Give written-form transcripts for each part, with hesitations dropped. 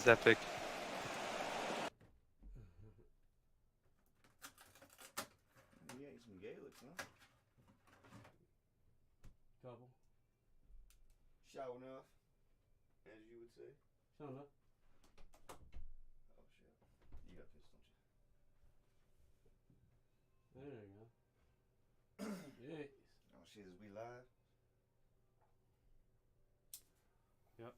It's epic. You ate some Gaelics, huh? Couple. Sure enough, as you would say. Sure enough. Oh shit. You got this, don't you? There you go. Yes. Oh shit, is we live? Yep.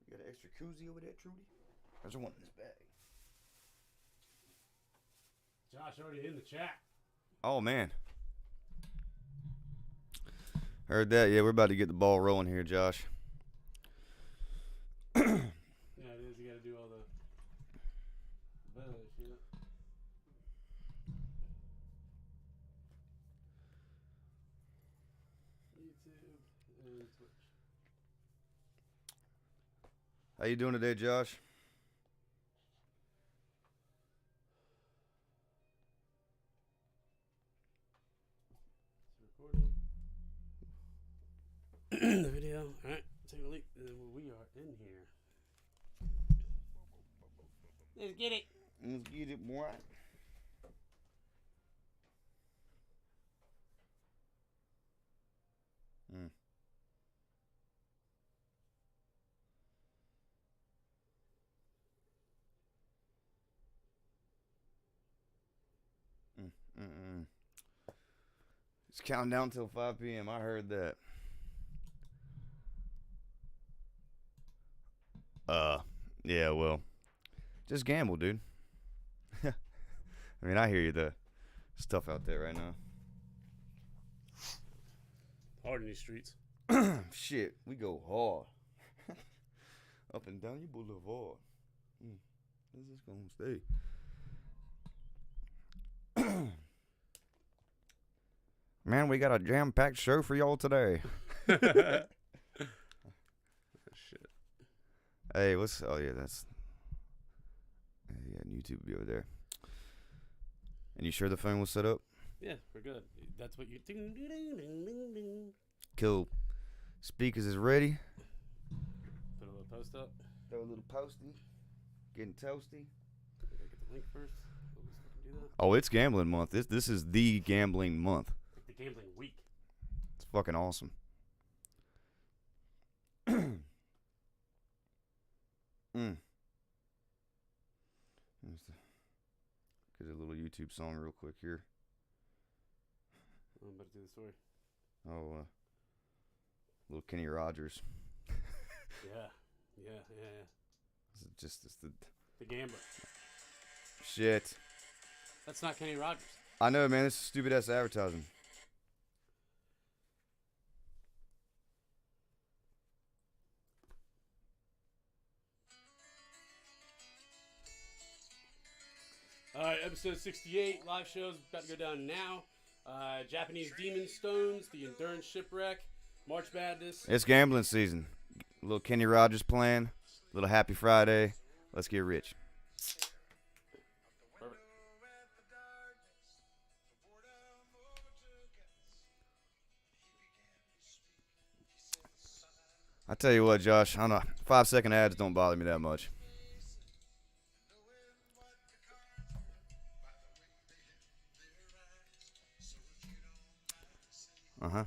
You got an extra koozie over there, Trudy? There's one in this bag. Josh already in the chat. Oh man. Heard that. Yeah, we're about to get the ball rolling here, Josh. Yeah, it is. You got to do all the shit. YouTube and Twitch. How you doing today, Josh? It's recording. The video. All right, take a look. We are in here. Let's get it. Let's get it, boy. It's counting down till 5 p.m. I heard that. Yeah, well, just gamble, dude. I mean, I hear you, the stuff out there right now. Hard in these streets. Shit, we go hard. Up and down your boulevard. This is gonna stay. Man, we got a jam-packed show for y'all today. Shit. Hey, what's... Oh, yeah, that's... Yeah, YouTube will be over there. And you sure the phone was set up? Yeah, we're good. That's what you... Ding, ding, ding, ding, ding, ding. Cool. Speakers is ready. Put a little post up. Throw a little posty. Getting toasty. Gotta get the link first. We'll just fucking do that. Oh, it's gambling month. This is the gambling month. Like the gambling week. It's fucking awesome. Get a little YouTube song real quick here. I'm about to do the story. Oh, little Kenny Rogers. Yeah. It's the The gambler. shit. That's not Kenny Rogers. I know, man. This is stupid ass advertising. All right, episode 68, live shows about to go down now. Japanese Demon Stones, The Endurance Shipwreck, March Madness. It's gambling season. A little Kenny Rogers playing. A little Happy Friday. Let's get rich. Perfect. I tell you what, Josh. I don't know. 5-second ads don't bother me that much. Uh-huh.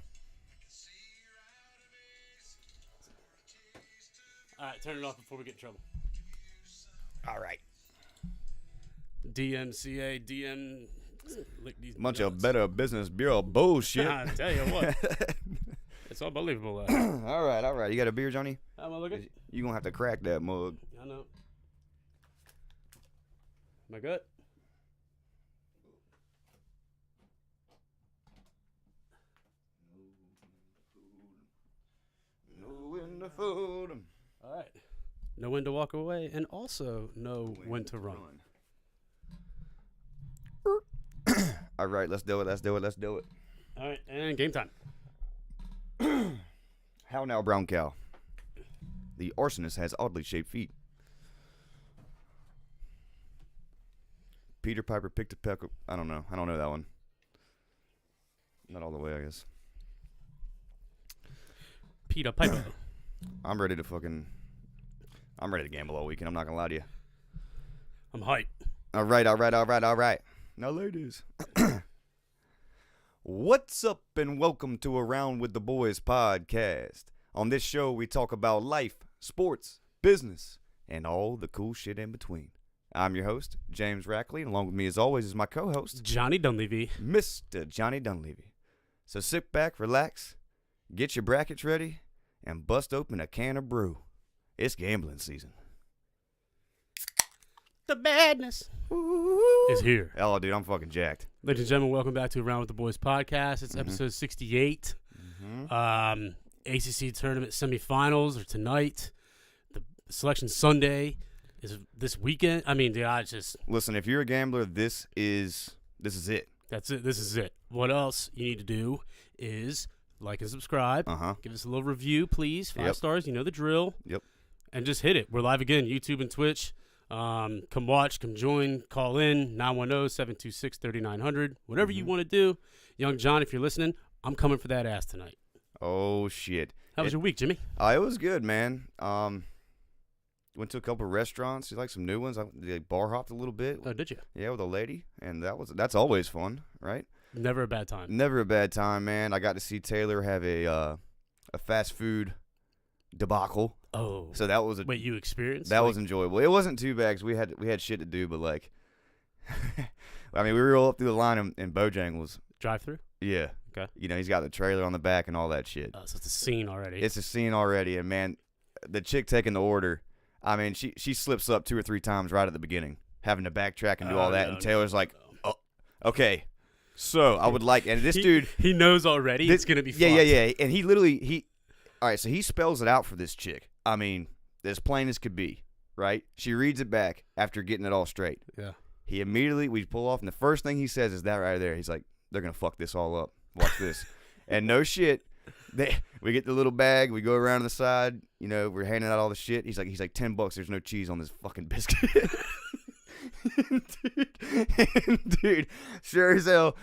All right, turn it off before we get in trouble. All right. DMCA, DM. Lick these Bunch nuts. of Better Business Bureau bullshit. I tell you what. It's unbelievable. All right. You got a beer, Johnny? How am I looking? You gonna have to crack that mug. I know. My gut. Know when to fold 'em. All right. Know when to walk away, and also know when to run. All right, let's do it. All right, and game time. How now, brown cow? The arsonist has oddly shaped feet. Peter Piper picked a peck. I don't know. I don't know that one. Not all the way, I guess. Peter Piper. I'm ready to gamble all weekend. I'm not gonna lie to you. I'm hyped. All right. Now, ladies. What's up, and welcome to Around with the Boys podcast. On this show, we talk about life, sports, business, and all the cool shit in between. I'm your host, James Rackley, and along with me, as always, is my co-host, Johnny Dunleavy. Mr. Johnny Dunleavy. So sit back, relax, get your brackets ready, and bust open a can of brew. It's gambling season. The madness is here. Oh, dude, I'm fucking jacked. Ladies and gentlemen, welcome back to Around with the Boys podcast. It's episode 68. ACC tournament semifinals are tonight. The Selection Sunday is this weekend. I mean, dude, Listen, if you're a gambler, this is it. That's it. This is it. What else you need to do is like and subscribe. Give us a little review, please. 5 stars. You know the drill. Yep. And just hit it. We're live again, YouTube and Twitch. Come watch, come join, call in, 910-726-3900. Whatever you want to do. Young John, if you're listening, I'm coming for that ass tonight. Oh, shit. How was your week, Jimmy? It was good, man. Went to a couple of restaurants. You like some new ones? I bar hopped a little bit. Oh, did you? Yeah, with a lady, and that's always fun, right? Never a bad time. Never a bad time, man. I got to see Taylor have a fast food debacle. Oh, so that was wait, you experienced? That was enjoyable. It wasn't too bad because we had shit to do, but like, I mean, we roll up through the line in Bojangles. Drive through? Yeah. Okay. You know, he's got the trailer on the back and all that shit. Oh, so it's a scene already. It's a scene already, and man, the chick taking the order. I mean, she slips up 2 or 3 times right at the beginning, having to backtrack and do all that, and Taylor's like, "Oh, okay." So I would like, and this dude, he knows already it's gonna be fucked. Yeah, and he all right, so he spells it out for this chick. I mean, as plain as could be, right? She reads it back after getting it all straight. Yeah. He immediately, we pull off, and the first thing he says is that right there. He's like, "They're gonna fuck this all up. Watch this." And no shit. We get the little bag. We go around to the side. You know, we're handing out all the shit. He's like, $10. There's no cheese on this fucking biscuit. dude, sure as hell.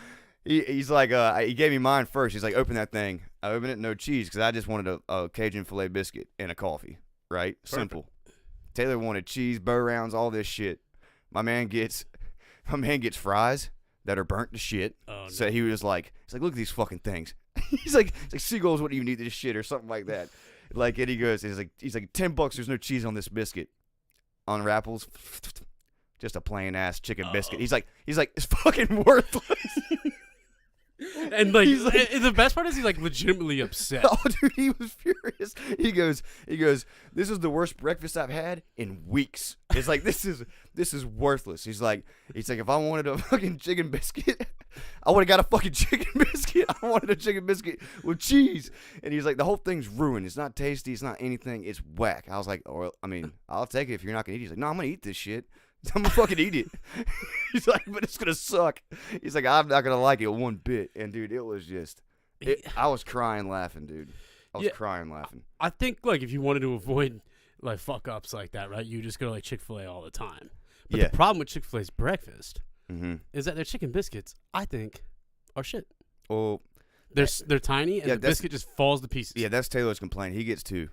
He's like, he gave me mine first. He's like, "Open that thing." I open it, no cheese, because I just wanted a Cajun filet biscuit and a coffee. Right? Perfect. Simple. Taylor wanted cheese, bow rounds, all this shit. My man gets fries that are burnt to shit. Oh, no. So he was like, "Look at these fucking things." he's like seagulls wouldn't even eat this shit or something like that. Like, and he's like $10. There's no cheese on this biscuit. Unrapples, just a plain ass chicken biscuit. He's like it's fucking worthless. And like, the best part is he's like legitimately upset. Oh, dude, he was furious. He goes, "This is the worst breakfast I've had in weeks." It's like, this is worthless. He's like, if I wanted a fucking chicken biscuit, I would have got a fucking chicken biscuit. I wanted a chicken biscuit with cheese. And he's like, the whole thing's ruined. It's not tasty. It's not anything. It's whack. I was like, I'll take it if you're not gonna eat it. He's like, "No, I'm gonna eat this shit. I'm gonna fucking eat it." He's like, "But it's gonna suck." He's like, "I'm not gonna like it one bit." And dude, it was just, I was crying laughing, dude. I was crying laughing. I think like if you wanted to avoid like fuck ups like that, right? You just go to like Chick-fil-A all the time. But the problem with Chick-fil-A's breakfast is that their chicken biscuits, I think, are shit. Oh, they're tiny and the biscuit just falls to pieces. Yeah, that's Taylor's complaint. He gets 2.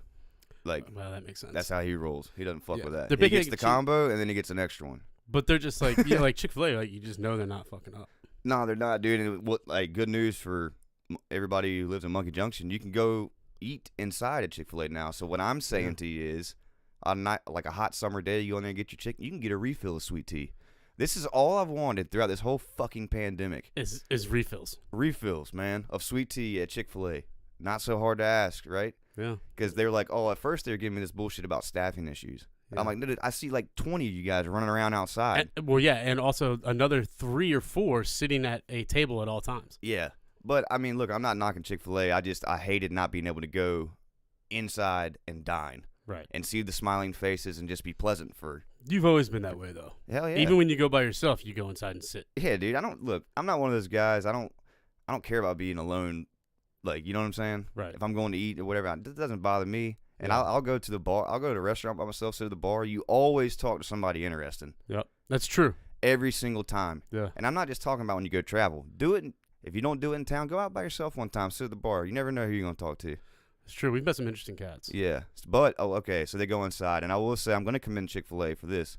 Like, well, that makes sense. That's how he rolls. He doesn't fuck with that. He gets the combo, and then he gets an extra one. But they're just like, like Chick-fil-A, like you just know they're not fucking up. No, they're not, dude. And good news for everybody who lives in Monkey Junction, you can go eat inside at Chick-fil-A now. So what I'm saying to you is, on a hot summer day, you go in there and get your chicken, you can get a refill of sweet tea. This is all I've wanted throughout this whole fucking pandemic. Is refills. Refills, man, of sweet tea at Chick-fil-A. Not so hard to ask, right? Yeah. Because they were like, at first they were giving me this bullshit about staffing issues. Yeah. I'm like, no, dude, I see like 20 of you guys running around outside. And also another 3 or 4 sitting at a table at all times. Yeah. But, I mean, look, I'm not knocking Chick-fil-A. I hated not being able to go inside and dine. Right. And see the smiling faces and just be pleasant for... You've always been that way, though. Hell yeah. Even when you go by yourself, you go inside and sit. Yeah, dude. I'm not one of those guys. I don't care about being alone. Like, you know what I'm saying? Right. If I'm going to eat or whatever, it doesn't bother me. And I'll go to the bar. I'll go to a restaurant by myself, sit at the bar. You always talk to somebody interesting. Yep. That's true. every single time. Yeah. And I'm not just talking about when you go travel. Do it. If you don't do it in town, go out by yourself one time. Sit at the bar. You never know who you're going to talk to. It's true. We've met some interesting cats. Yeah. But, okay, so they go inside. And I will say, I'm going to commend Chick-fil-A for this.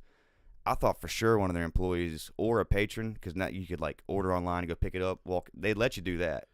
I thought for sure one of their employees or a patron, because now you could, like, order online and go pick it up. They'd let you do that,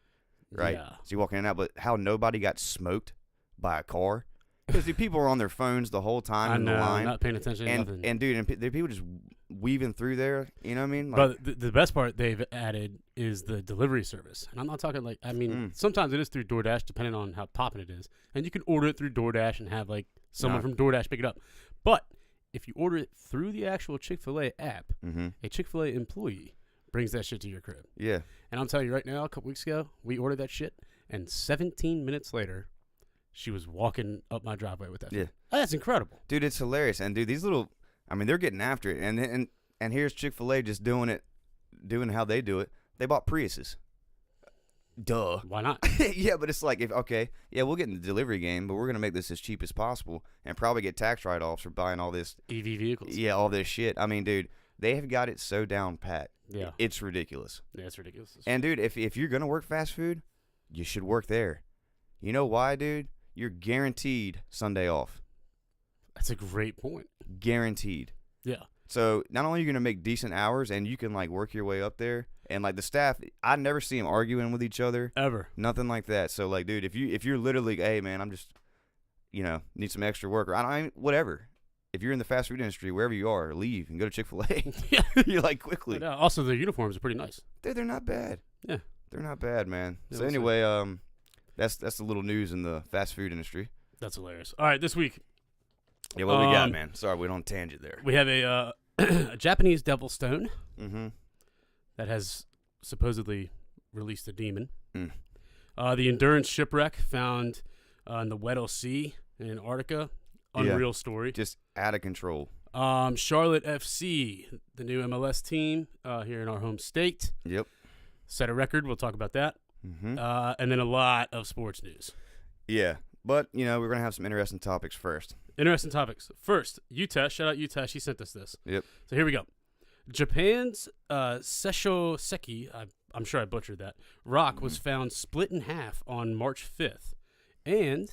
right? Yeah. So you walk in and out. But how nobody got smoked by a car? Because the people were on their phones the whole time I in know, the line. not paying attention to nothing. And dude, there are people just weaving through there. You know what I mean? But the best part they've added is the delivery service. And I'm not talking like, I mean, sometimes it is through DoorDash, depending on how poppin' it is. And you can order it through DoorDash and have like someone from DoorDash pick it up. But if you order it through the actual Chick-fil-A app, a Chick-fil-A employee brings that shit to your crib. Yeah. And I'm telling you right now, a couple weeks ago, we ordered that shit, and 17 minutes later, she was walking up my driveway with that. Yeah. Oh, that's incredible. Dude, it's hilarious. And dude, these little, I mean, they're getting after it. And here's Chick-fil-A just doing how they do it. They bought Priuses. Duh. Why not? Yeah, but it's like, we'll get in the delivery game, but we're going to make this as cheap as possible and probably get tax write-offs for buying all this. EV vehicles. Yeah, all this shit. I mean, dude, they have got it so down pat. Yeah. It's ridiculous. Yeah, it's ridiculous. And dude, if you're going to work fast food, you should work there. You know why, dude? You're guaranteed Sunday off. That's a great point. Guaranteed. Yeah. So not only are you going to make decent hours and you can like work your way up there, and like the staff, I never see them arguing with each other. Ever. Nothing like that. So like, dude, if you're literally, hey man, I'm just, need some extra work, or whatever. If you're in the fast food industry, wherever you are, leave and go to Chick-fil-A. Yeah. You're like quickly. But, also, their uniforms are pretty nice. Dude, they're not bad. Yeah. They're not bad, man. Yeah, So anyway, that's the little news in the fast food industry. That's hilarious. All right, this week. Yeah, what we got, man? Sorry, we don't tangent there. We have a Japanese devil stone Mm-hmm. that has supposedly released a demon. Mm. The Endurance shipwreck found in the Weddell Sea in Antarctica. Unreal story. Just out of control. Charlotte FC, the new MLS team here in our home state. Yep. Set a record. We'll talk about that. Mm-hmm. And then a lot of sports news. Yeah. But, we're going to have some interesting topics first. Interesting topics. First, Utah. Shout out Utah. She sent us this. Yep. So here we go. Japan's Seisho Seki, I'm sure I butchered that, rock was found split in half on March 5th. And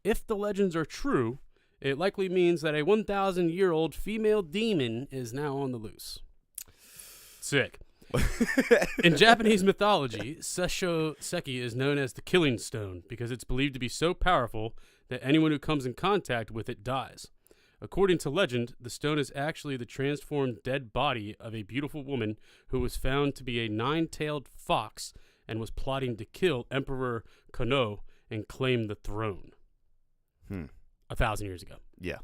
if the legends are true, it likely means that a 1,000-year-old female demon is now on the loose. Sick. In Japanese mythology, Seisho Seki is known as the Killing Stone because it's believed to be so powerful that anyone who comes in contact with it dies. According to legend, the stone is actually the transformed dead body of a beautiful woman who was found to be a 9-tailed fox and was plotting to kill Emperor Kono and claim the throne. 1,000 years ago. Yeah.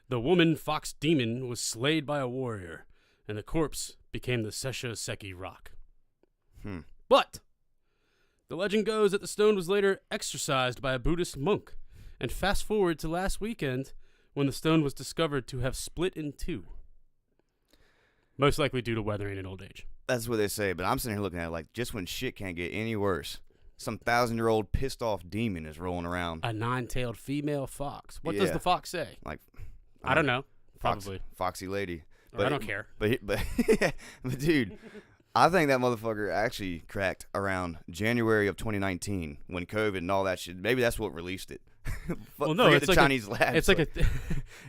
The woman fox demon was slayed by a warrior, and the corpse became the Seisho Seki rock. But the legend goes that the stone was later exorcised by a Buddhist monk. And fast forward to last weekend when the stone was discovered to have split in two. Most likely due to weathering and old age. That's what they say, but I'm sitting here looking at it like just when shit can't get any worse. Some 1,000-year-old pissed off demon is rolling around. A 9-tailed female fox. What does the fox say? Like, I don't know. Probably. Foxy lady. But I don't care. But dude, I think that motherfucker actually cracked around January of 2019 when COVID and all that shit. Maybe that's what released it. Well, no, Forget it's the like Chinese labs. It's like a,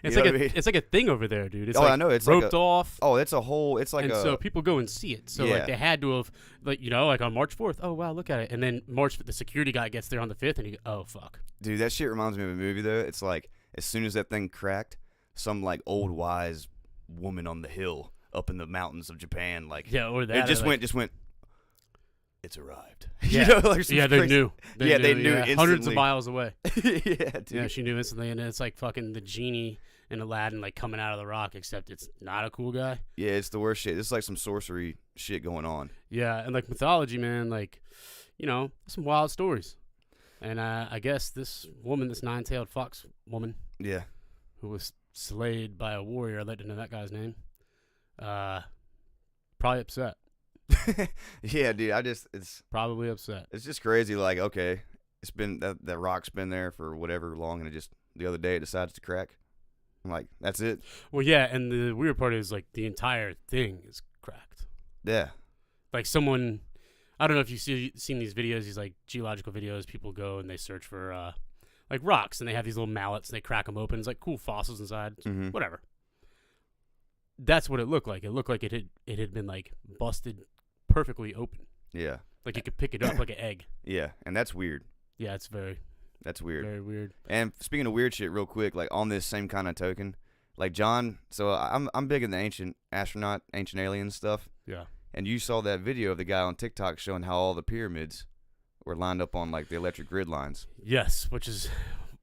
it's like a thing over there, dude. It's I know. It's roped like off. Oh, it's a whole. It's like and so people go and see it. So like they had to have, like on March 4th. Oh wow, look at it. And then the security guy gets there on the 5th, and he goes, oh fuck. Dude, that shit reminds me of a movie though. It's like as soon as that thing cracked, some like old wise woman on the hill up in the mountains of Japan, like or that. It just went. It's arrived. Yeah, they knew. They knew instantly. Hundreds of miles away. Yeah, dude. Yeah, she knew instantly, and it's like fucking the genie in Aladdin, like coming out of the rock. Except it's not a cool guy. Yeah, it's the worst shit. It's like some sorcery shit going on. Yeah, and like mythology, man, like some wild stories. And I guess this woman, this 9-tailed fox woman, who was slayed by a warrior, I'd like to know that guy's name. Probably upset. Yeah, dude. It's probably upset. It's just crazy. Like, okay, it's been that rock's been there for whatever long, and it just the other day it decides to crack. I'm like, that's it. Well, yeah, and the weird part is like the entire thing is cracked. Yeah. Like someone, I don't know if you've seen these videos, these like geological videos. People go and they search for like rocks, and they have these little mallets, and they crack them open. It's like cool fossils inside, whatever. That's what it looked like. It looked like it had been like busted perfectly open. Yeah. Like you could pick it up like an egg. Yeah, and that's weird. Yeah, it's That's weird. very weird. And speaking of weird shit, real quick, like on this same kind of token, like John. So I'm big in the ancient astronaut, ancient alien stuff. Yeah. And you saw that video of the guy on TikTok showing how all the pyramids were lined up on like the electric grid lines. Yes, which is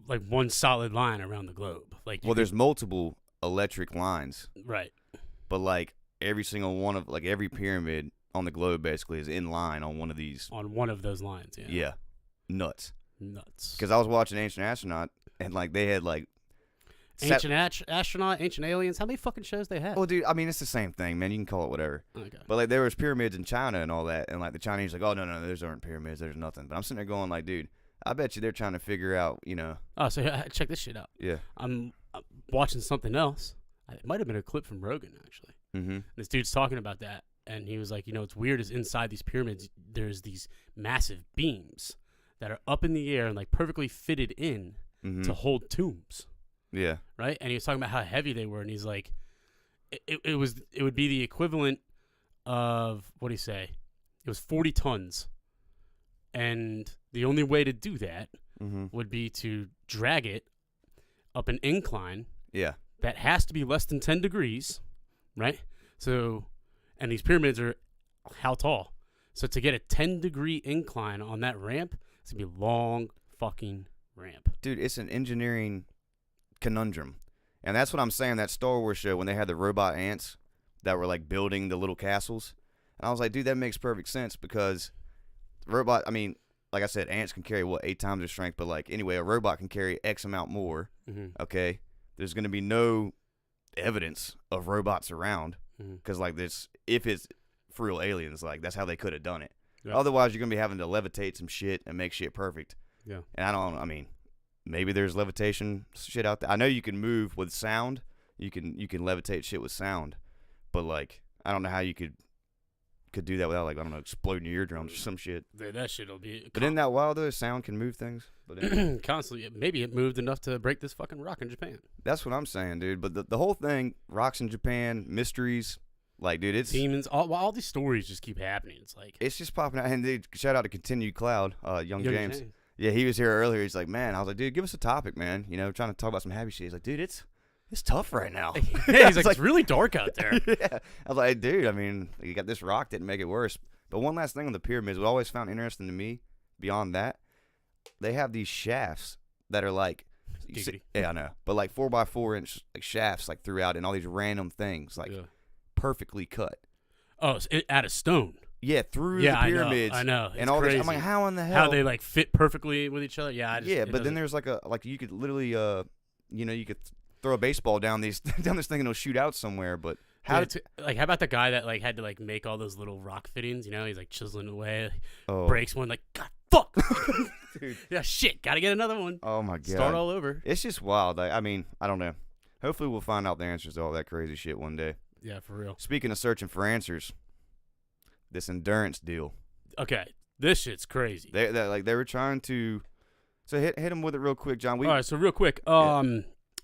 like one solid line around the globe. Like, Well, there's multiple electric lines, right. but like every single one of like every pyramid on the globe basically is in line on one of these. On one of those lines, yeah. Yeah, nuts. Nuts. Because I was watching Ancient Astronaut and like they had like Ancient Astronaut, Ancient Aliens. How many fucking shows they have? Well, dude, I mean it's the same thing, man. You can call it whatever. Okay. But like there was pyramids in China and all that, and like the Chinese like, oh no, those aren't pyramids. There's nothing. But I'm sitting there going like, dude, I bet you they're trying to figure out, you know. Oh, so check this shit out. Yeah. I'm watching something else. It might have been a clip from Rogan actually. Mm-hmm. This dude's talking about that, and he was like, you know, what's weird is inside these pyramids, there's these massive beams that are up in the air and like perfectly fitted in to hold tombs. Yeah. Right? And he was talking about how heavy they were, and he's like, it would be the equivalent of, what do you say? It was 40 tons. And the only way to do that would be to drag it up an incline. Yeah. That has to be less than 10 degrees, right? So, and these pyramids are how tall? So to get a 10-degree incline on that ramp, it's going to be a long fucking ramp. Dude, it's an engineering conundrum. And that's what I'm saying, that Star Wars show, when they had the robot ants that were like building the little castles. And I was like, dude, that makes perfect sense because robot, I mean, like I said, ants can carry, 8 times their strength? But like, anyway, a robot can carry X amount more, okay? There's going to be no evidence of robots around because like this, if it's for real aliens, like that's how they could have done it. Yep. Otherwise, you're going to be having to levitate some shit and make shit perfect. Yeah. And I mean, maybe there's levitation shit out there. I know you can move with sound. You can levitate shit with sound. But like, I don't know how you could do that without, like, I don't know, exploding your eardrums or some shit. That shit'll be. But isn't that wild though? Sound can move things. But anyway. Constantly, maybe it moved enough to break this fucking rock in Japan. That's what I'm saying, dude. But the whole thing, rocks in Japan, mysteries, like, dude, it's demons. All these stories just keep happening. It's like it's just popping out. And dude, shout out to Continued Cloud, young James. Yeah, he was here earlier. He's like, man, I was like, dude, give us a topic, man. You know, trying to talk about some happy shit. He's like, dude, it's tough right now. Yeah, he's like, it's really dark out there. Yeah. I was like, dude, I mean, you got this rock, didn't make it worse. But one last thing on the pyramids, what I always found interesting to me, beyond that, they have these shafts that are like, yeah, I know, but like 4x4 inch like shafts like throughout, and all these random things like perfectly cut. Oh, out of stone. Yeah, through the pyramids. I know. And all this, I'm like, how in the hell? How they like fit perfectly with each other? Yeah, but then there's like you could literally, you could throw a baseball down this thing and it'll shoot out somewhere. But how about the guy that like had to like make all those little rock fittings? You know, he's like chiseling away, breaks one, like, God, fuck, dude. Yeah, shit, gotta get another one. Oh my god, start all over. It's just wild. I mean, I don't know. Hopefully, we'll find out the answers to all that crazy shit one day. Yeah, for real. Speaking of searching for answers, this endurance deal. Okay, this shit's crazy. They were trying to. So hit him with it real quick, John. All right, so real quick.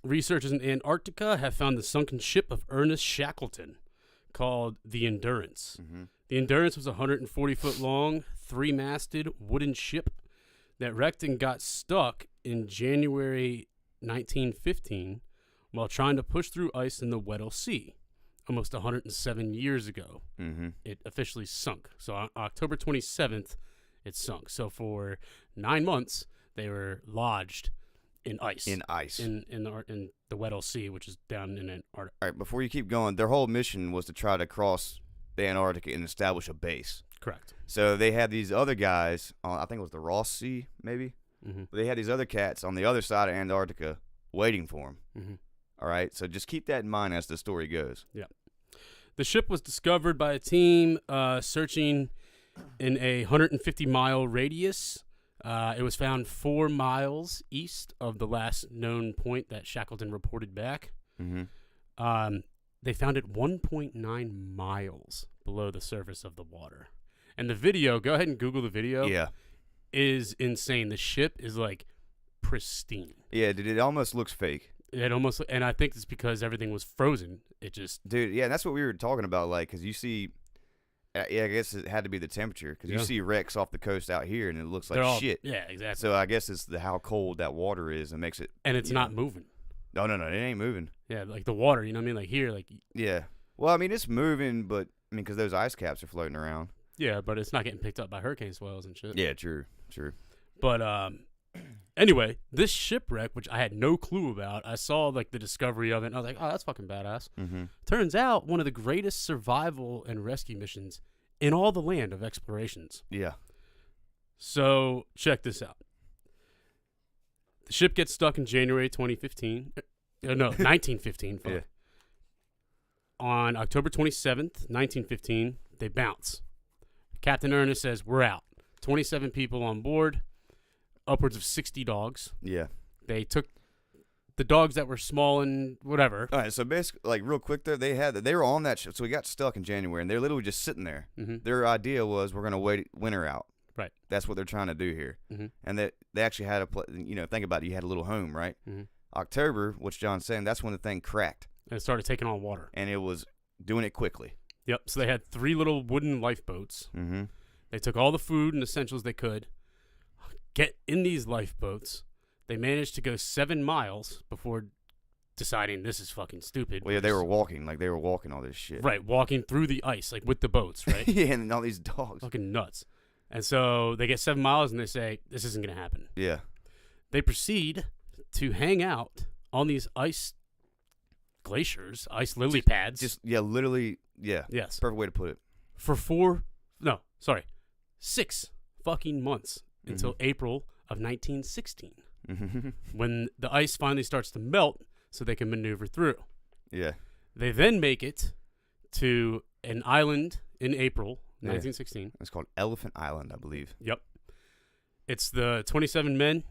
Researchers in Antarctica have found the sunken ship of Ernest Shackleton, called the Endurance. The Endurance was a 140-foot long, 3-masted wooden ship that wrecked and got stuck in January 1915 while trying to push through ice in the Weddell Sea. Almost 107 years ago, it officially sunk. So on October 27th, it sunk. So for 9 months, they were lodged in ice. In the Weddell Sea, which is down in Antarctica. All right, before you keep going, their whole mission was to try to cross the Antarctica and establish a base. Correct. So they had these other guys on, I think it was the Ross Sea, maybe. But they had these other cats on the other side of Antarctica waiting for them. All right, so just keep that in mind as the story goes. Yeah. The ship was discovered by a team searching in a 150-mile radius. It was found 4 miles east of the last known point that Shackleton reported back. Mm-hmm. They found it 1.9 miles below the surface of the water. And the video, go ahead and Google the video. Yeah. Is insane. The ship is like pristine. Yeah, dude, it almost looks fake. It almost, and I think it's because everything was frozen. It just, Dude, yeah, that's what we were talking about, like, because you see, yeah, I guess it had to be the temperature, because you see wrecks off the coast out here, and it looks like shit. Yeah, exactly. So I guess it's how cold that water is and makes it. And it's not moving. No, it ain't moving. Yeah, like the water, you know what I mean? Like here, like. Yeah. Well, I mean, it's moving, but, I mean, because those ice caps are floating around. Yeah, but it's not getting picked up by hurricane swells and shit. Yeah, true. But, anyway, this shipwreck, which I had no clue about, I saw, like, the discovery of it, and I was like, oh, that's fucking badass. Mm-hmm. Turns out, one of the greatest survival and rescue missions in all the land of explorations. Yeah. So, check this out. The ship gets stuck in January 2015. No, 1915. Fuck. Yeah. On October 27th, 1915, they bounce. Captain Ernest says, we're out. 27 people on board, upwards of 60 dogs. Yeah. They took the dogs that were small and whatever. All right, so basically, like, real quick there, they were on that ship, so we got stuck in January, and they're literally just sitting there. Mm-hmm. Their idea was we're going to wait winter out. Right. That's what they're trying to do here. Mm-hmm. And they actually had think about it, you had a little home, right? Mm-hmm. October, which John's saying, that's when the thing cracked. And it started taking on water. And it was doing it quickly. Yep, so they had 3 little wooden lifeboats. Mm-hmm. They took all the food and essentials they could, get in these lifeboats. They managed to go 7 miles before deciding this is fucking stupid. Well, yeah, they were walking all this shit. Right, walking through the ice, like with the boats, right? Yeah, and all these dogs. Fucking nuts. And so they get 7 miles and they say, this isn't going to happen. Yeah. They proceed to hang out on these ice glaciers, ice lily pads. Literally, yeah. Yes. Perfect way to put it. For 6 fucking months until April of 1916, when the ice finally starts to melt so they can maneuver through. Yeah. They then make it to an island in April 1916. It's called Elephant Island, I believe. Yep. It's the 27 men,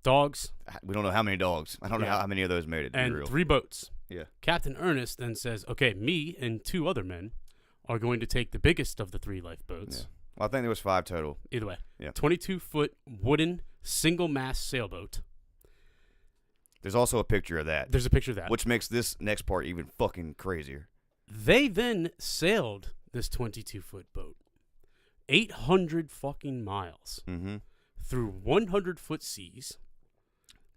dogs. We don't know how many dogs. I don't know how many of those made it. And 3 boats. Yeah. Captain Ernest then says, okay, me and 2 other men are going to take the biggest of the 3 lifeboats. Yeah. Well, I think there was 5 total. Either way. Yeah. 22-foot wooden single-mast sailboat. There's also a picture of that. There's a picture of that. Which makes this next part even fucking crazier. They then sailed this 22-foot boat 800 fucking miles through 100-foot seas.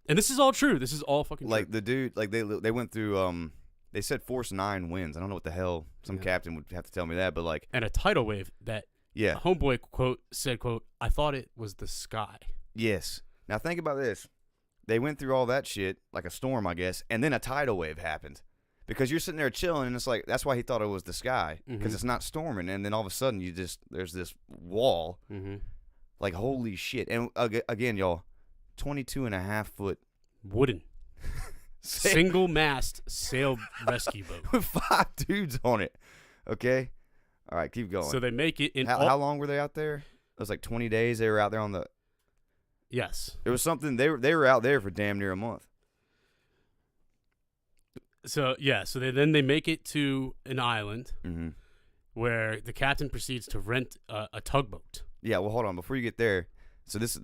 And this is all true. This is all fucking like true. The dude, like they went through, they said force 9 winds. I don't know what the hell. Some captain would have to tell me that, but like. And a tidal wave that homeboy said, I thought it was the sky. Yes. Now think about this. They went through all that shit, like a storm, I guess, and then a tidal wave happened. Because you're sitting there chilling, and it's like, that's why he thought it was the sky, because it's not storming. And then all of a sudden, there's this wall. Like, holy shit. And again, y'all, 22.5-foot. Wooden. Single-mast sail rescue boat. With 5 dudes on it. Okay? All right, keep going. So they make it in. How long were they out there? It was like 20 days. They were out there on the. Yes. It was something. They were out there for damn near a month. So they make it to an island where the captain proceeds to rent a tugboat. Yeah. Well, hold on. Before you get there, so there's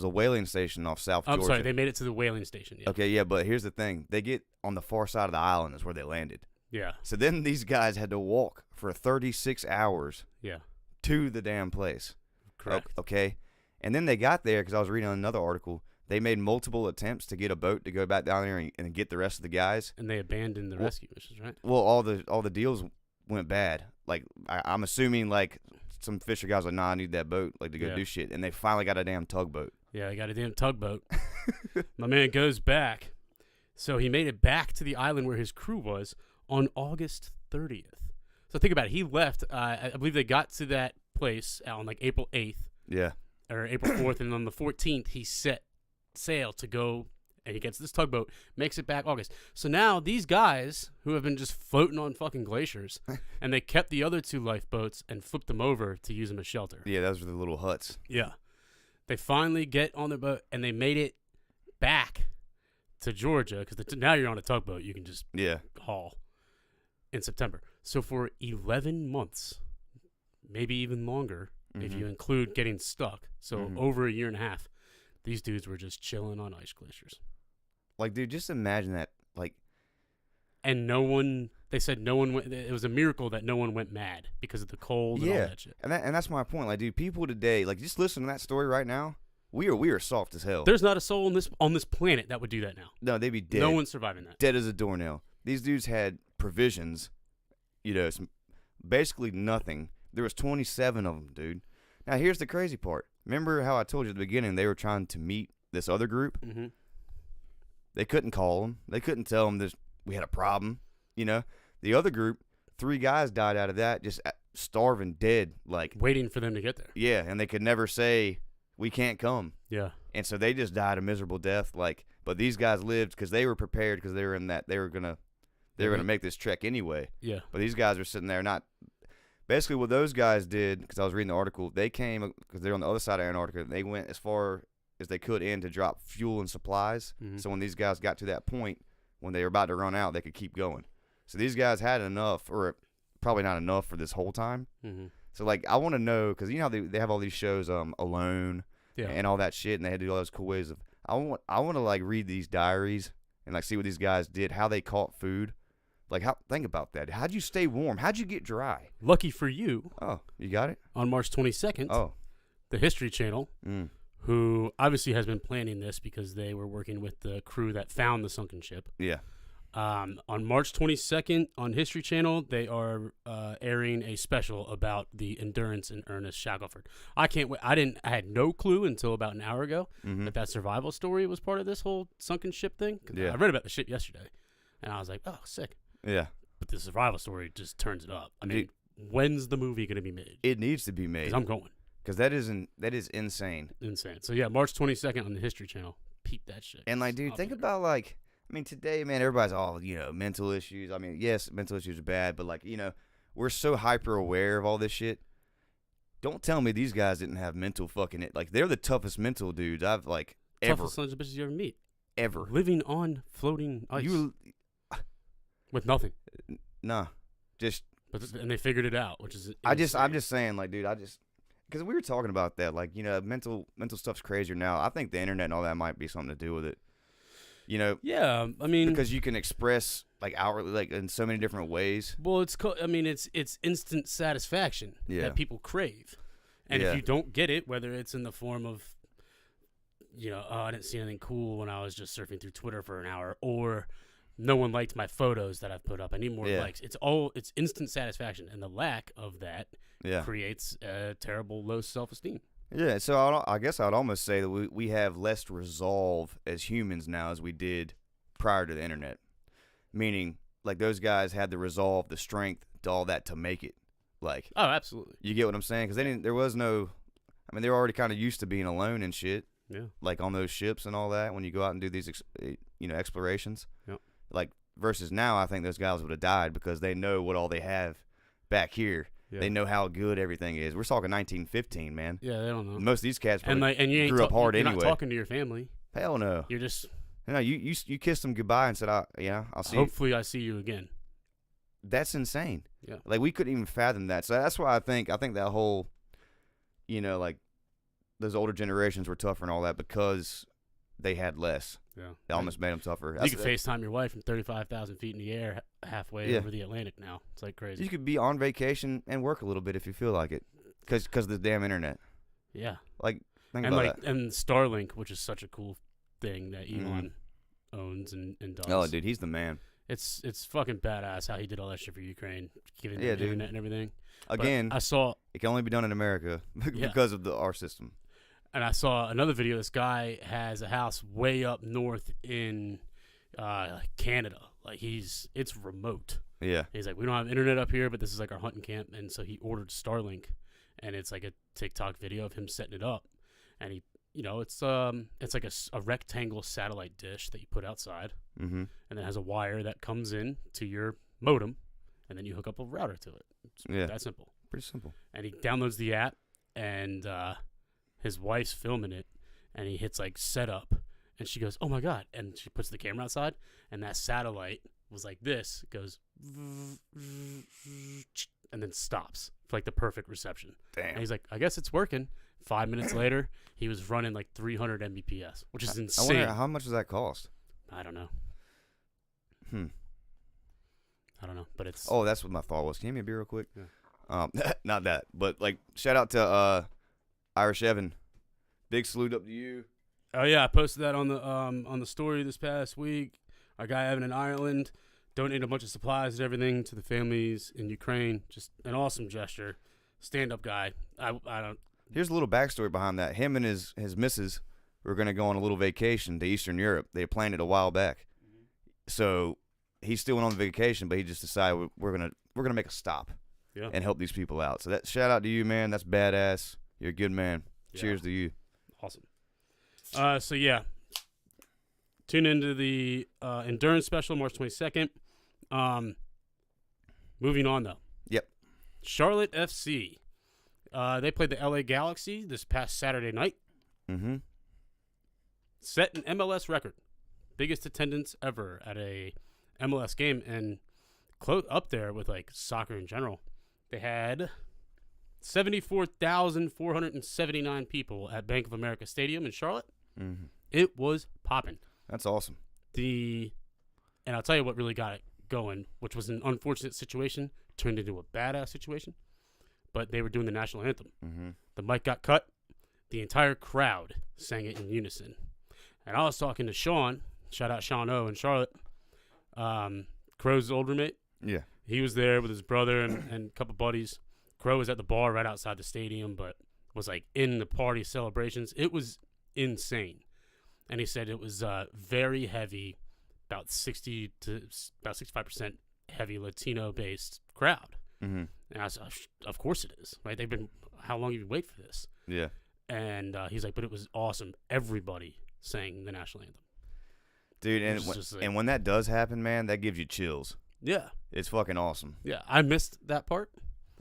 a whaling station off South Georgia. I'm sorry. They made it to the whaling station. Yeah. Okay. Yeah, but here's the thing. They get on the far side of the island is where they landed. Yeah. So then these guys had to walk for 36 hours. Yeah. To the damn place. Correct. Okay. And then they got there because I was reading another article. They made multiple attempts to get a boat to go back down there and get the rest of the guys. And they abandoned the rescue missions, right? Well, all the deals went bad. Like I'm assuming like some fisher guys were like, nah, I need that boat like to go do shit. And they finally got a damn tugboat. Yeah, they got a damn tugboat. My man goes back. So he made it back to the island where his crew was on August 30th. So think about it. He left. I believe they got to that place on like April 8th. Yeah. Or April 4th, and on the 14th he set sail to go, and he gets this tugboat, makes it back August. So now these guys who have been just floating on fucking glaciers, and they kept the other 2 lifeboats and flipped them over to use them as shelter. Yeah, those were the little huts. Yeah. They finally get on their boat, and they made it back to Georgia because now you're on a tugboat. You can just Yeah. haul in September. So for 11 months, maybe even longer, if you include getting stuck, so over a year and a half, these dudes were just chilling on ice glaciers. Like, dude, just imagine that. Like, and no one. They said no one went. It was a miracle that no one went mad because of the cold and all that shit. And that's my point. Like, dude, people today, like, just listen to that story right now. We are soft as hell. There's not a soul on this planet that would do that now. No, they'd be dead. No one's surviving that. Dead as a doornail. These dudes had provisions, basically nothing. There was 27 of them, dude. Now, here's the crazy part. Remember how I told you at the beginning they were trying to meet this other group? Mm-hmm. They couldn't call them. They couldn't tell them we had a problem. The other group, 3 guys died out of that, just starving, dead, like waiting for them to get there. Yeah, and they could never say we can't come. Yeah, and so they just died a miserable death. Like, but these guys lived because they were prepared because they were in that they were gonna make this trek anyway. Yeah, but these guys were sitting there not. Basically, what those guys did, because I was reading the article, they came because they're on the other side of Antarctica. They went as far as they could in to drop fuel and supplies. Mm-hmm. So when these guys got to that point, when they were about to run out, they could keep going. So these guys had enough, or probably not enough for this whole time. Mm-hmm. So, like, I want to know, because you know how they have all these shows, Alone, and all that shit, and they had to do all those cool ways of. I want to like read these diaries and like see what these guys did, how they caught food. Like, think about that. How'd you stay warm? How'd you get dry? Lucky for you. Oh, you got it? On March 22nd, the History Channel, who obviously has been planning this because they were working with the crew that found the sunken ship. Yeah. On March 22nd on History Channel, they are airing a special about the Endurance and Ernest Shackelford. I can't wait. I had no clue until about an hour ago that survival story was part of this whole sunken ship thing. Yeah. I read about the ship yesterday, and I was like, oh, sick. Yeah. But the survival story just turns it up. I mean, when's the movie going to be made? It needs to be made. 'Cause I'm going. Because that is insane. Insane. So, yeah, March 22nd on the History Channel. Peep that shit. And, like, dude, think about, like, I mean, today, man, everybody's all, mental issues. I mean, yes, mental issues are bad, but, like, we're so hyper aware of all this shit. Don't tell me these guys didn't have mental fucking like, they're the toughest mental dudes I've, like, ever. Toughest sons of bitches you ever meet. Ever. Living on floating ice. With nothing. Nah. And they figured it out, which is I'm just saying, like, dude, because we were talking about that, like, mental stuff's crazier now. I think the internet and all that might be something to do with it. Yeah, I mean, because you can express like outwardly, like in so many different ways. Well, it's instant satisfaction that people crave, and if you don't get it, whether it's in the form of, I didn't see anything cool when I was just surfing through Twitter for an hour, or no one liked my photos that I've put up. I need more likes. It's instant satisfaction, and the lack of that creates a terrible low self-esteem. Yeah, so I guess I'd almost say that we have less resolve as humans now as we did prior to the internet. Meaning, like, those guys had the resolve, the strength, to all that to make it. Like, oh, absolutely. You get what I'm saying? Because they were already kind of used to being alone and shit. Yeah. Like, on those ships and all that, when you go out and do these, explorations. Yep. Like, versus now, I think those guys would have died because they know what all they have back here. Yeah. They know how good everything is. We're talking 1915, man. Yeah, they don't know. Most of these cats probably you grew up hard anyway. You're not talking to your family. Hell no. You're just... No, you kissed them goodbye and said, I'll see you. Hopefully I see you again. That's insane. Yeah. Like, we couldn't even fathom that. So that's why I think that whole, like, those older generations were tougher and all that because they had less. Yeah. It almost made them tougher. You can FaceTime your wife from 35,000 feet in the air halfway over the Atlantic now. It's like crazy. You could be on vacation and work a little bit if you feel like it because of the damn internet. Yeah. Like, think about that. And Starlink, which is such a cool thing that Elon owns and does. Oh, dude, he's the man. It's fucking badass how he did all that shit for Ukraine, giving them dude. internet and everything. Again, but I saw it can only be done in America because of our system. And I saw another video. This guy has a house way up north in Canada. Like, it's remote. Yeah. He's like, we don't have internet up here, but this is like our hunting camp. And so he ordered Starlink, and it's like a TikTok video of him setting it up. And he, it's like a rectangle satellite dish that you put outside, and it has a wire that comes in to your modem, and then you hook up a router to it. It's that simple. Pretty simple. And he downloads the app, and his wife's filming it, and he hits like setup, And she goes, oh, my God. And she puts the camera outside, and that satellite was like this. It goes, and then stops for like the perfect reception. Damn. And he's like, I guess it's working. 5 minutes later, he was running like 300 Mbps, which is I insane. wonder how much does that cost? I don't know. I don't know, but it's... Oh, that's what my thought was. Can you give me a beer real quick? Yeah. Not that, but like shout out to Irish Evan. Big salute up to you. Oh yeah, I posted that on the story this past week. Our guy Evan in Ireland donated a bunch of supplies and everything to the families in Ukraine. Just an awesome gesture. Stand-up guy. I don't... Here's a little backstory behind that. Him and his missus were going to go on a little vacation to Eastern Europe. They planned it a while back. So he still went on vacation, but he just decided we're gonna make a stop and help these people out. So that shout out to you, man. That's badass. You're a good man. Yeah. Cheers to you. Awesome. So yeah, tune into the endurance special March 22nd. Moving on though. Yep. Charlotte FC. They played the LA Galaxy this past Saturday night. Mm-hmm. Set an MLS record. Biggest attendance ever at a MLS game, and up there with like soccer in general. They had 74,479 people at Bank of America Stadium in Charlotte. Mm-hmm. It was popping. That's awesome. And I'll tell you what really got it going, which was an unfortunate situation, turned into a badass situation. But they were doing the national anthem. Mm-hmm. The mic got cut. The entire crowd sang it in unison. And I was talking to Sean. Shout out Sean O in Charlotte. Crow's old roommate. Yeah. He was there with his brother and a couple buddies. Crow was at the bar right outside the stadium, but was like in the party celebrations. It was insane. And he said it was very heavy, about 60 to about 65% heavy Latino-based crowd. Mm-hmm. And I said, of course it is, right? How long have you wait for this? Yeah. And he's like, but it was awesome. Everybody sang the national anthem. Dude, and when that does happen, man, that gives you chills. Yeah. It's fucking awesome. Yeah, I missed that part.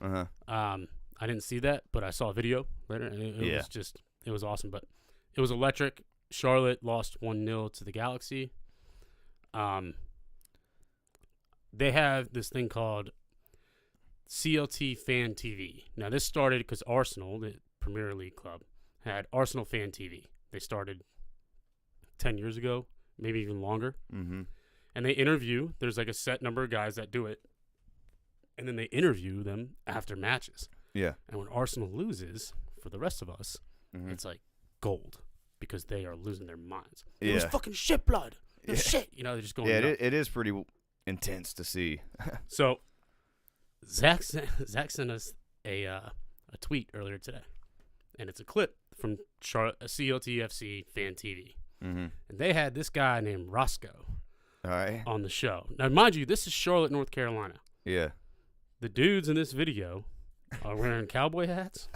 Uh-huh. I didn't see that, but I saw a video later, and it was awesome. But it was electric. Charlotte lost 1-0 to the Galaxy. They have this thing called CLT Fan TV. Now, this started because Arsenal, the Premier League club, had Arsenal Fan TV. They started 10 years ago, maybe even longer. Mm-hmm. And they interview. There's like a set number of guys that do it. And then they interview them after matches. Yeah. And when Arsenal loses, for the rest of us, it's like gold because they are losing their minds. Yeah. It was fucking shit blood. It was shit. You know, they're just going nuts. It is pretty intense to see. So Zach sent us a tweet earlier today. And it's a clip from CLTFC Fan TV. Mm-hmm. And they had this guy named Roscoe on the show. Now, mind you, this is Charlotte, North Carolina. Yeah. The dudes in this video are wearing cowboy hats,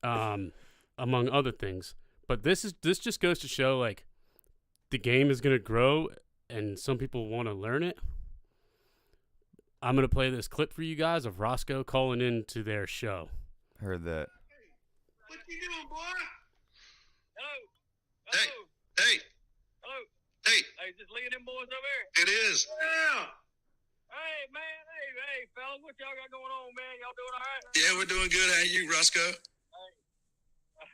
among other things. But this just goes to show, like, the game is going to grow, and some people want to learn it. I'm going to play this clip for you guys of Roscoe calling in to their show. Heard that. What you doing, boy? Hello. Hey. Hello. Hey. Hey, just leaving them boys over there. It is. Yeah. Hey, man. Hey, fellas. What y'all got going on, man? Y'all doing all right? Yeah, we're doing good. How you, Roscoe?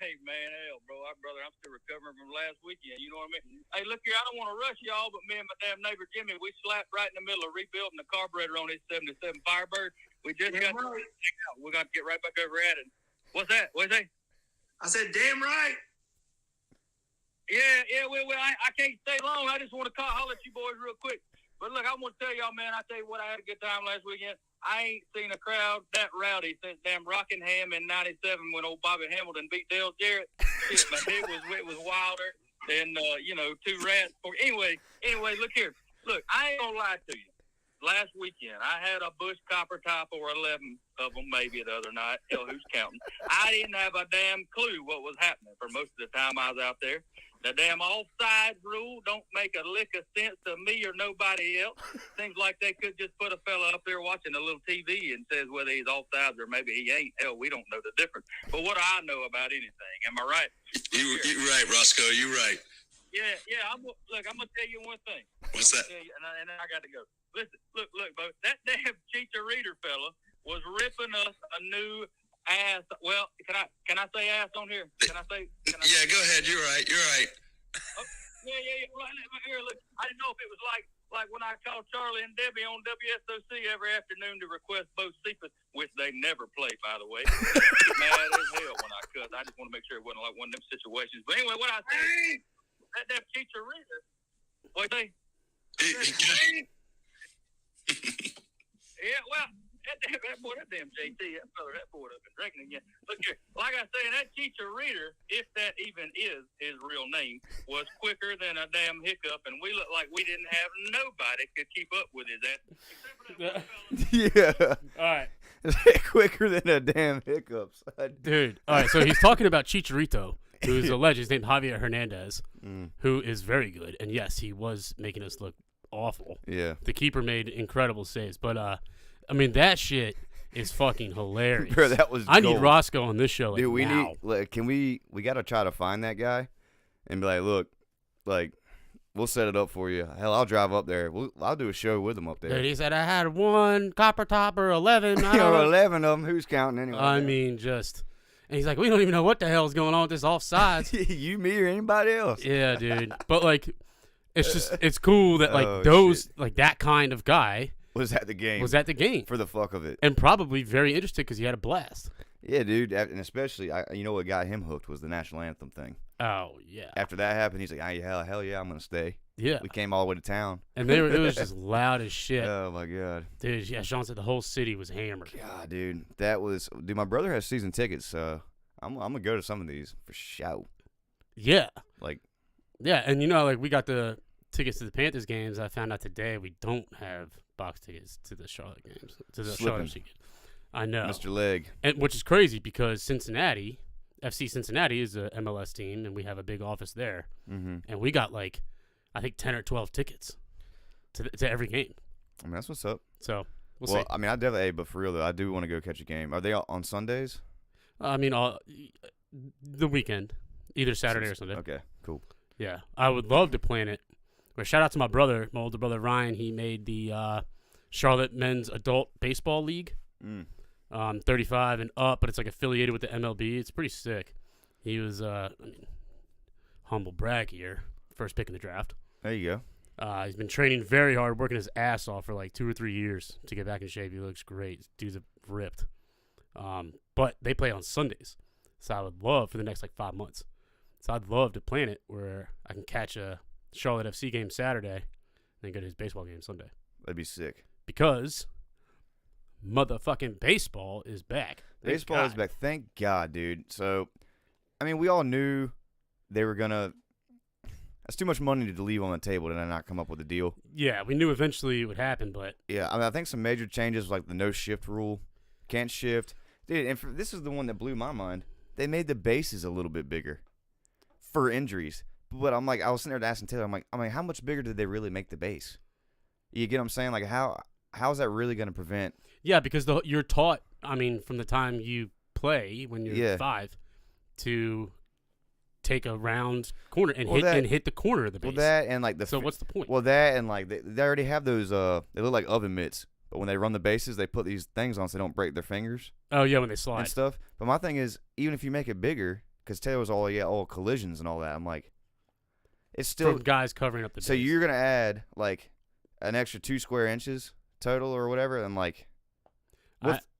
Hey, man. Hell, bro. Brother, I'm still recovering from last weekend. You know what I mean? Hey, look here. I don't want to rush y'all, but me and my damn neighbor Jimmy, we slapped right in the middle of rebuilding the carburetor on his 77 Firebird. We just got to check out. We're going to get right back over at it. What's that? What'd you say? I said, damn right. Yeah, well, I can't stay long. I just want to holler at you boys real quick. But look, I want to tell y'all, man, I tell you what, I had a good time last weekend. I ain't seen a crowd that rowdy since damn Rockingham in '97 when old Bobby Hamilton beat Dale Jarrett. Shit, man, it was wilder than, two rats. Anyway, look here. Look, I ain't going to lie to you. Last weekend, I had a Bush Copper top or 11 of them maybe the other night. Hell, who's counting? I didn't have a damn clue what was happening for most of the time I was out there. The damn offsides rule don't make a lick of sense to me or nobody else. Seems like they could just put a fella up there watching a little TV and says whether he's offsides or maybe he ain't. Hell, we don't know the difference. But what do I know about anything? Am I right? You're right, Roscoe. You're right. Yeah. Look, I'm gonna tell you one thing. What's that? And then I got to go. Listen, look, Bo. That damn Cheetah Reader fella was ripping us a new ass. Well, can I say ass on here? Can I say? Yeah, go ahead. You're right. Oh, yeah. Well, here, look. I didn't know if it was like when I called Charlie and Debbie on WSOC every afternoon to request both Cephas, which they never play, by the way. Get mad as hell when I cuss. I just want to make sure it wasn't like one of them situations. But anyway, what I said, that Cheetah Reader. What they? Yeah, well, that damn JT, that boy up been drinking again. Look here, like I say, that Cheetah Reader, if that even is his real name, was quicker than a damn hiccup, and we looked like we didn't have nobody could keep up with his ass. Except for that one fella. Yeah. All right. Quicker than a damn hiccup, son. Dude. All right, so he's talking about Chicharito, who is a legend. His name's Javier Hernandez, who is very good. And, yes, he was making us look awful. Yeah. The keeper made incredible saves. But, I mean, that shit is fucking hilarious. Bro, that was I need gold. Roscoe on this show like, Dude, we now. need. Like, can we got to try to find that guy and be like, look, like, we'll set it up for you. Hell, I'll drive up there. I'll do a show with him up there. Dude, he said, I had one copper topper, 11. I You don't know, know. 11 of them. Who's counting anyway? I mean, just. And he's like, we don't even know what the hell's going on with this offsides. you, me, or anybody else. Yeah, dude. But, like, it's cool that, like, Oh, like, that kind of guy Was at the game. was at the game. For the fuck of it. And probably very interested because he had a blast. Yeah, dude. And especially, you know what got him hooked was the national anthem thing. Oh, yeah. After that happened, he's like, hell yeah, I'm going to stay. Yeah. We came all the way to town. And it was just loud as shit. Oh, my God. Dude, yeah, Sean said the whole city was hammered. God, dude. Dude, my brother has season tickets, so I'm going to go to some of these for sure. Yeah. Like. Yeah, and you know, like, we got the tickets to the Panthers games. I found out today we don't have box tickets to the Charlotte games. To the Charlotte FC games. I know. Mr. Leg. And which is crazy because Cincinnati, FC Cincinnati is a MLS team, and we have a big office there. Mm-hmm. And we got, like, I think 10 or 12 tickets to every game. I mean, that's what's up. So, we'll see. I mean, I definitely, but for real, though, I do want to go catch a game. Are they on Sundays? I mean, the weekend, either Saturday or Sunday. Okay, cool. Yeah, I would love to plan it. Well, shout out to my brother, my older brother Ryan. He made the Charlotte Men's Adult Baseball League, 35 and up, but it's like affiliated with the MLB. It's pretty sick. He was, humble brag here, first pick in the draft. There you go. He's been training very hard, working his ass off for like 2 or 3 years to get back in shape. He looks great. Dude's ripped. But they play on Sundays, so I would love for the next like 5 months. So I'd love to plan it where I can catch a Charlotte FC game Saturday and then go to his baseball game Sunday. That'd be sick. Because motherfucking baseball is back. Thank Baseball God. is back. Thank God, dude. So, I mean, we all knew they were going to. That's too much money to leave on the table to not come up with a deal. Yeah, we knew eventually it would happen, but. Yeah, I mean, I think some major changes like the no shift rule. Can't shift. Dude, and this is the one that blew my mind. They made the bases a little bit bigger for injuries. But I'm like, I was sitting there asking Taylor, I'm like, how much bigger did they really make the base? You get what I'm saying? Like, how's that really going to prevent? Yeah, because you're taught, I mean, from the time you play when you're 5 to take a round corner and hit the corner of the base. Well, that and like so what's the point? Well, that and like they already have those. They look like oven mitts, but when they run the bases, they put these things on so they don't break their fingers. Oh yeah, when they slide and stuff. But my thing is, even if you make it bigger, because Taylor was all collisions and all that, I'm like, it's still from guys covering up the base. So you're gonna add like an extra 2 square inches total or whatever, and like.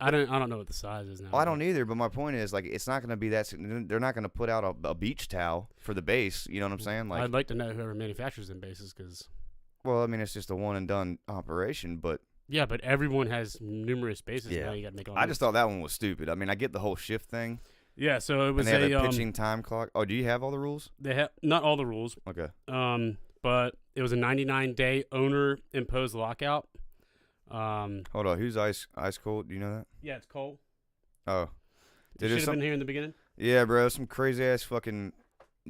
I don't know what the size is now. Well, I don't either, but my point is, like, it's not going to be that. They're not going to put out a beach towel for the base. You know what I'm saying? Like, I'd like to know whoever manufactures them bases, because. Well, I mean, it's just a one and done operation, but. Yeah, but everyone has numerous bases now. You got to make all. I just thought that one was stupid. I mean, I get the whole shift thing. Yeah, so it was and they had a pitching time clock. Oh, do you have all the rules? They have not all the rules. Okay. But it was a 99-day owner imposed lockout. Hold on, who's ice cold? Do you know that? Yeah, it's Cole. Oh, You should have been here in the beginning. Yeah, bro, some crazy ass fucking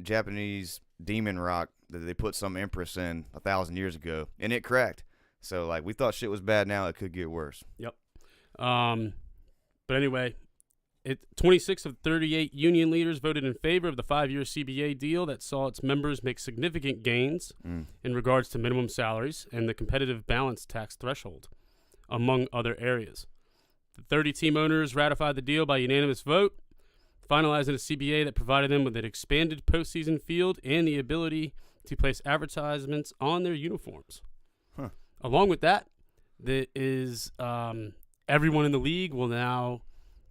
Japanese demon rock that they put some empress in 1,000 years ago, and it cracked. So like we thought shit was bad. Now it could get worse. Yep. But anyway, 26 of 38 union leaders voted in favor of the 5-year CBA deal that saw its members make significant gains in regards to minimum salaries and the competitive balance tax threshold, among other areas. The 30 team owners ratified the deal by unanimous vote, finalizing a CBA that provided them with an expanded postseason field and the ability to place advertisements on their uniforms. Huh. Along with that, everyone in the league will now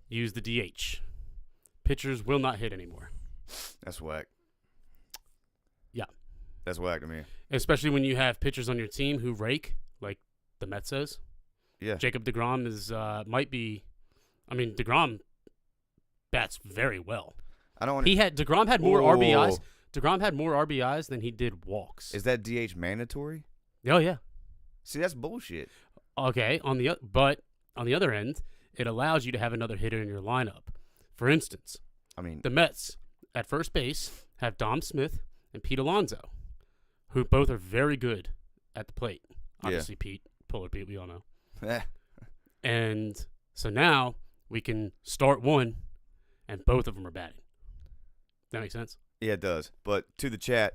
use the DH. Pitchers will not hit anymore. That's whack. Yeah. That's whack to me. Especially when you have pitchers on your team who rake, like the Mets says. Yeah. Jacob deGrom deGrom bats very well. DeGrom had more RBIs. DeGrom had more RBIs than he did walks. Is that DH mandatory? Oh yeah. See, that's bullshit. Okay, but on the other end, it allows you to have another hitter in your lineup. For instance, the Mets at first base have Dom Smith and Pete Alonso, who both are very good at the plate. Obviously, Pete, Polar Pete, we all know. And so now we can start one, and both of them are batting. That makes sense? Yeah, it does. But to the chat,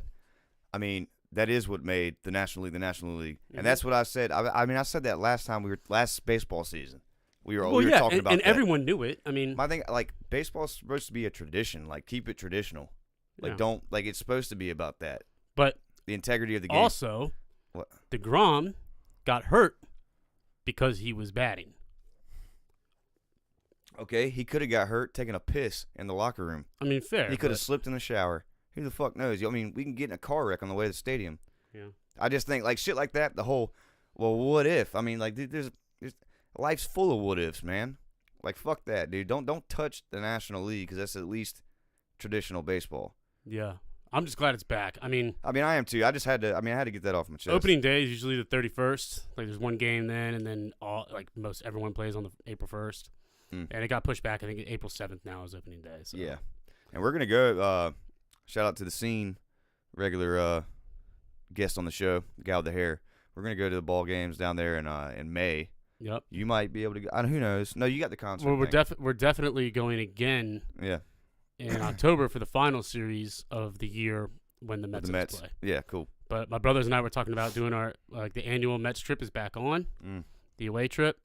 that is what made the National League the National League. And that's what I said. I said that last baseball season. We were talking about and that. Everyone knew it. My thing, baseball's supposed to be a tradition. Keep it traditional. It's supposed to be about that. But the integrity of the game. Also, DeGrom got hurt because he was batting. Okay, he could have got hurt taking a piss in the locker room. Fair. He could have slipped in the shower. Who the fuck knows? We can get in a car wreck on the way to the stadium. Yeah. I just think, shit like that, the whole, what if? There's life's full of what ifs, man. Fuck that, dude. Don't touch the National League because that's at least traditional baseball. Yeah. I'm just glad it's back. I am too. I just had to, I had to get that off my chest. Opening day is usually the 31st. There's one game then, and then everyone plays on the April 1st. And it got pushed back. I think April 7th now is opening day. So. Yeah. And we're going to go, shout out to the Scene, regular guest on the show, the guy with the hair. We're going to go to the ball games down there in May. Yep. You might be able to go. Who knows? No, you got the concert. Well, we're definitely going again. Yeah. In October for the final series of the year when the Mets play. Yeah, cool. But my brothers and I were talking about doing our the annual Mets trip is back on, the away trip.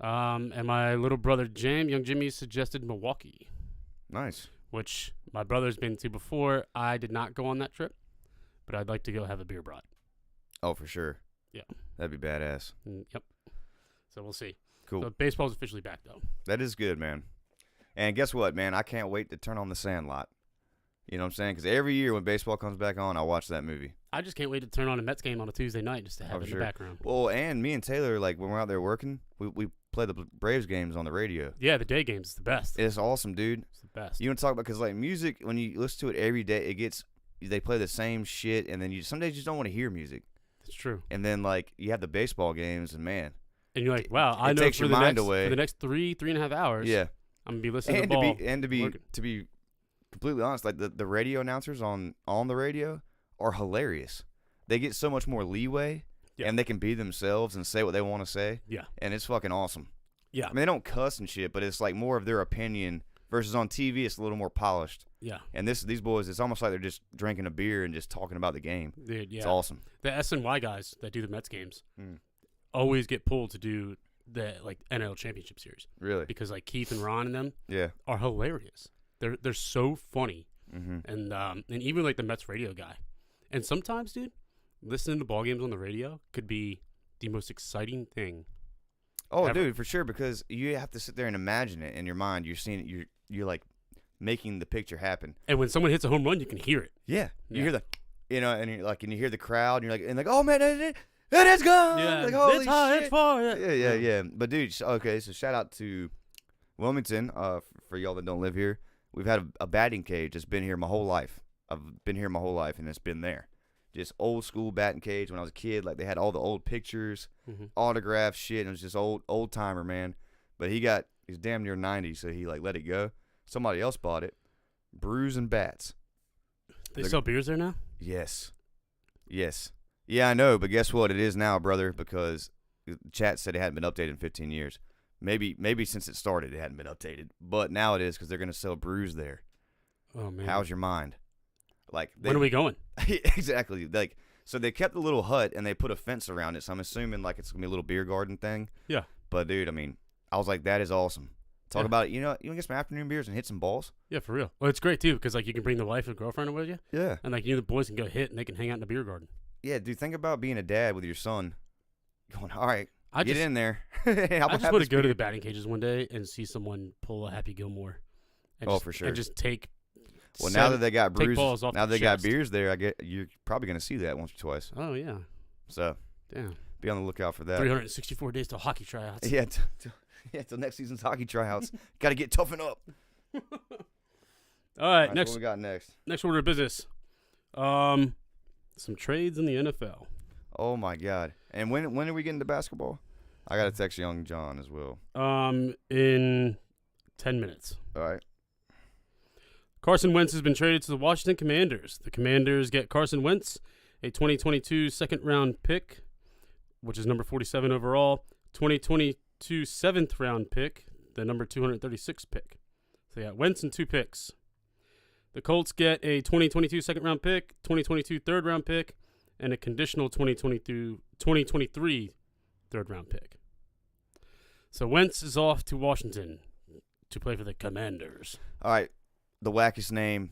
And my little brother young Jimmy suggested Milwaukee. Nice. Which my brother's been to before. I did not go on that trip, but I'd like to go have a beer brought. Oh, for sure. Yeah. That'd be badass. Yep. So we'll see. Cool. So baseball's officially back, though. That is good, man. And guess what, man? I can't wait to turn on The Sandlot. You know what I'm saying? Because every year when baseball comes back on, I watch that movie. I just can't wait to turn on a Mets game on a Tuesday night just to have it in the background. Well, and me and Taylor, when we're out there working, we play the Braves games on the radio. Yeah, the day games is the best. It's awesome, dude. It's the best. You want to talk about, because music, when you listen to it every day, they play the same shit, and then some days you just don't want to hear music. It's true. And then you have the baseball games, and man. And you're like, wow, I know takes your mind away. For the next 3.5 hours. Yeah. I'm gonna be listening to the ball. To be completely honest, the radio announcers on the radio are hilarious. They get so much more leeway, and they can be themselves and say what they want to say. Yeah, and it's fucking awesome. Yeah, they don't cuss and shit, but it's more of their opinion versus on TV. It's a little more polished. Yeah, and these boys, it's almost like they're just drinking a beer and just talking about the game. Dude, yeah, it's awesome. The SNY guys that do the Mets games always get pulled to do the NL Championship Series. Really? Because Keith and Ron and them are hilarious. They're so funny. And even the Mets radio guy. And sometimes, dude, listening to ball games on the radio could be the most exciting thing. Oh, ever. Dude, for sure, because you have to sit there and imagine it in your mind. You're seeing it. You're making the picture happen. And when someone hits a home run, you can hear it. Yeah, you hear and you hear the crowd, and you're oh man, it is gone. Yeah, holy it's high, shit. it's far. Yeah. Yeah. But dude, okay, so shout out to Wilmington. For y'all that don't live here, we've had a batting cage that's been here my whole life. I've been here my whole life, and it's been there. Just old school batting cage when I was a kid. They had all the old pictures, autograph shit, and it was just old timer, man. But he's damn near 90, so he let it go. Somebody else bought it. Brews and Bats. They sell beers there now? Yes. Yeah, I know, but guess what? It is now, brother, because the chat said it hadn't been updated in 15 years. Maybe since it started, it hadn't been updated. But now it is because they're going to sell brews there. Oh, man. How's your mind? Like, When are we going? Exactly. Like, so they kept the little hut and they put a fence around it. So I'm assuming like it's gonna be a little beer garden thing. Yeah. But dude, I mean, I was like, that is awesome. Talk Yeah. about it. You know, you want to get some afternoon beers and hit some balls. Yeah, for real. Well, it's great, too, because, like, you can bring the wife and girlfriend with you. Yeah. And, like, you and the boys can go hit, and they can hang out in the beer garden. Yeah, dude. Think about being a dad with your son. Going, all right, I get just, in there. I just want to go to the batting cages one day and see someone pull a Happy Gilmore. And Oh, just, for sure. And just take. Well, now that they got take brews, balls off now the they got chest. beers there. I get you're probably gonna see that once or twice. Oh yeah. So Damn. be on the lookout for that. 364 days till hockey tryouts. Yeah, till next season's hockey tryouts. Got to get toughened up. All right. All right, Next what we got next? order of business. Some trades in the NFL. Oh my God! And when are we getting to basketball? I gotta text Young John as well. In 10 minutes. All right. Carson Wentz has been traded to the Washington Commanders. The Commanders get Carson Wentz, a 2022 second-round pick, which is number 47 overall, 2022 seventh-round pick, the number 236 pick. So, yeah, Wentz and 2 picks. The Colts get a 2022 second-round pick, 2022 third-round pick, and a conditional 2023 third-round pick. So, Wentz is off to Washington to play for the Commanders. All right. The wackest name,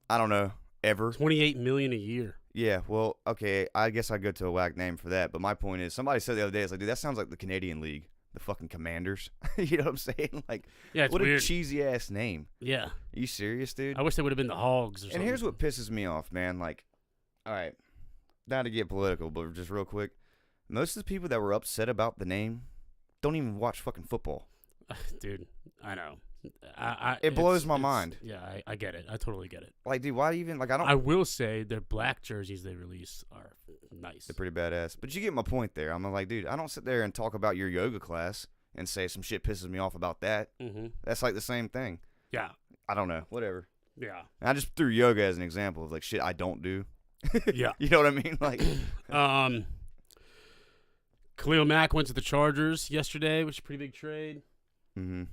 I don't know, ever. $28 million a year. Yeah, well, okay, I guess I'd go to a whack name for that. But my point is, somebody said the other day, it's like, dude, that sounds like the Canadian League, the fucking Commanders. You know what I'm saying? Like, Yeah, it's what weird. a cheesy-ass name. Yeah. Are you serious, dude? I wish they would have been the Hogs or something. And here's what pisses me off, man. Like, all right, not to get political, but just real quick, most of the people that were upset about the name don't even watch fucking football. Dude, I know. It blows my mind. Yeah, I get it. I totally get it. Like, dude, why even, like, I don't. I will say their black jerseys they release are nice. They're pretty badass. But you get my point there. I'm like, dude, I don't sit there and talk about your yoga class and say some shit pisses me off about that. Mm-hmm. That's like the same thing. Yeah. I don't know. Whatever. Yeah. And I just threw yoga as an example of, like, shit I don't do. Yeah. You know what I mean? Like, Khalil Mack went to the Chargers yesterday, which is a pretty big trade. mm-hmm.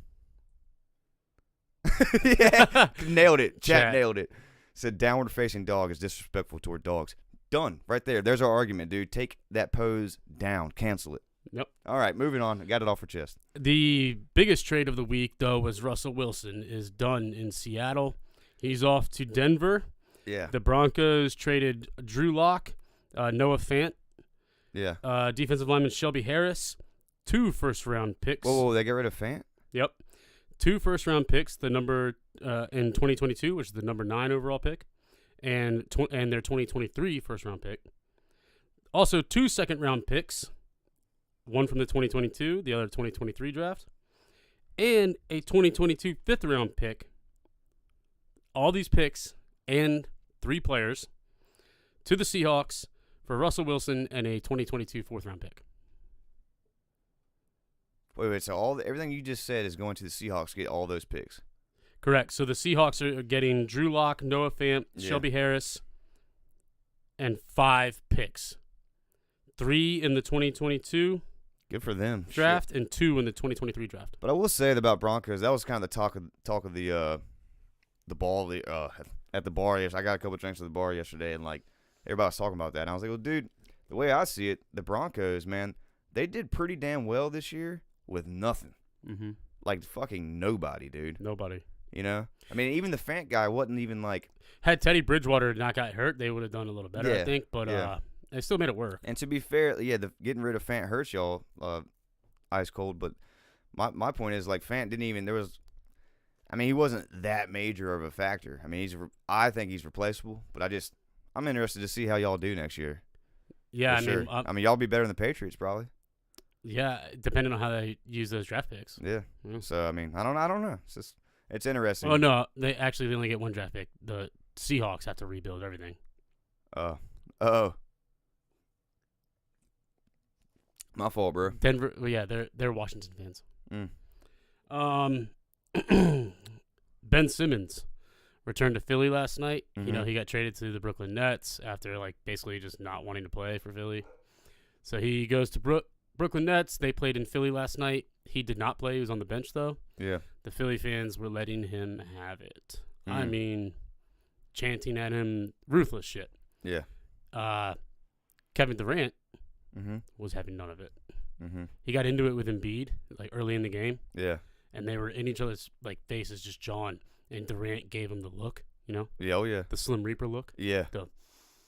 Yeah, nailed it. Chat Chat. nailed it. Said downward facing dog is disrespectful toward dogs. Done. Right there. There's our argument, dude. Take that pose down. Cancel it. Yep. All right, moving on. I got it off her chest. The biggest trade of the week, though, was Russell Wilson is done in Seattle. He's off to Denver. Yeah. The Broncos traded Drew Lock, Noah Fant, Yeah. defensive lineman Shelby Harris, 2 first-round picks. Whoa, they got rid of Fant? Yep. 2 first-round picks, the number in 2022, which is the number 9 overall pick, and their 2023 first-round pick. Also, 2 second-round picks, one from the 2022, the other 2023 draft, and a 2022 fifth-round pick. All these picks and 3 players to the Seahawks for Russell Wilson and a 2022 fourth-round pick. Wait. So everything you just said is going to the Seahawks to get all those picks. Correct. So the Seahawks are getting Drew Lock, Noah Fant, Yeah. Shelby Harris, and 5 picks. 3 in the 2022 Good for them. draft Shit. and 2 in the 2023 draft. But I will say about Broncos, that was kind of the talk of the ball at the bar. I got a couple drinks at the bar yesterday, and like everybody was talking about that. And I was like, well, dude, the way I see it, the Broncos, man, they did pretty damn well this year with nothing. Mm-hmm. Like fucking nobody, dude. Nobody. You know? I mean, even the Fant guy wasn't even like. Had Teddy Bridgewater not got hurt, they would have done a little better, I Yeah, think. But yeah. they still made it work. And to be fair, yeah, getting rid of Fant hurts y'all ice cold. But my point is, like, Fant didn't even. He wasn't that major of a factor. I mean, I think he's replaceable. But I'm interested to see how y'all do next year. Yeah, For sure. I mean, y'all be better than the Patriots probably. Yeah, depending on how they use those draft picks. Yeah. Yeah. So I mean, I don't know. It's interesting. Oh no, they only get 1 draft pick. The Seahawks have to rebuild everything. Oh. My fault, bro. Denver, well, yeah, they're Washington fans. Mm. Ben Simmons returned to Philly last night. Mhm. You know, he got traded to the Brooklyn Nets after like basically just not wanting to play for Philly. So he goes to Brooklyn Nets, they played in Philly last night. He did not play. He was on the bench, though. Yeah. The Philly fans were letting him have it. I Mm. mean, chanting at him ruthless shit. Yeah. Kevin Durant Mm-hmm. was having none of it. Mm-hmm. He got into it with Embiid, like, early in the game, Yeah. and they were in each other's, like, faces just jawing, and Durant gave him the look, you know? Yeah. Oh, yeah. The Slim Reaper look. Yeah. The-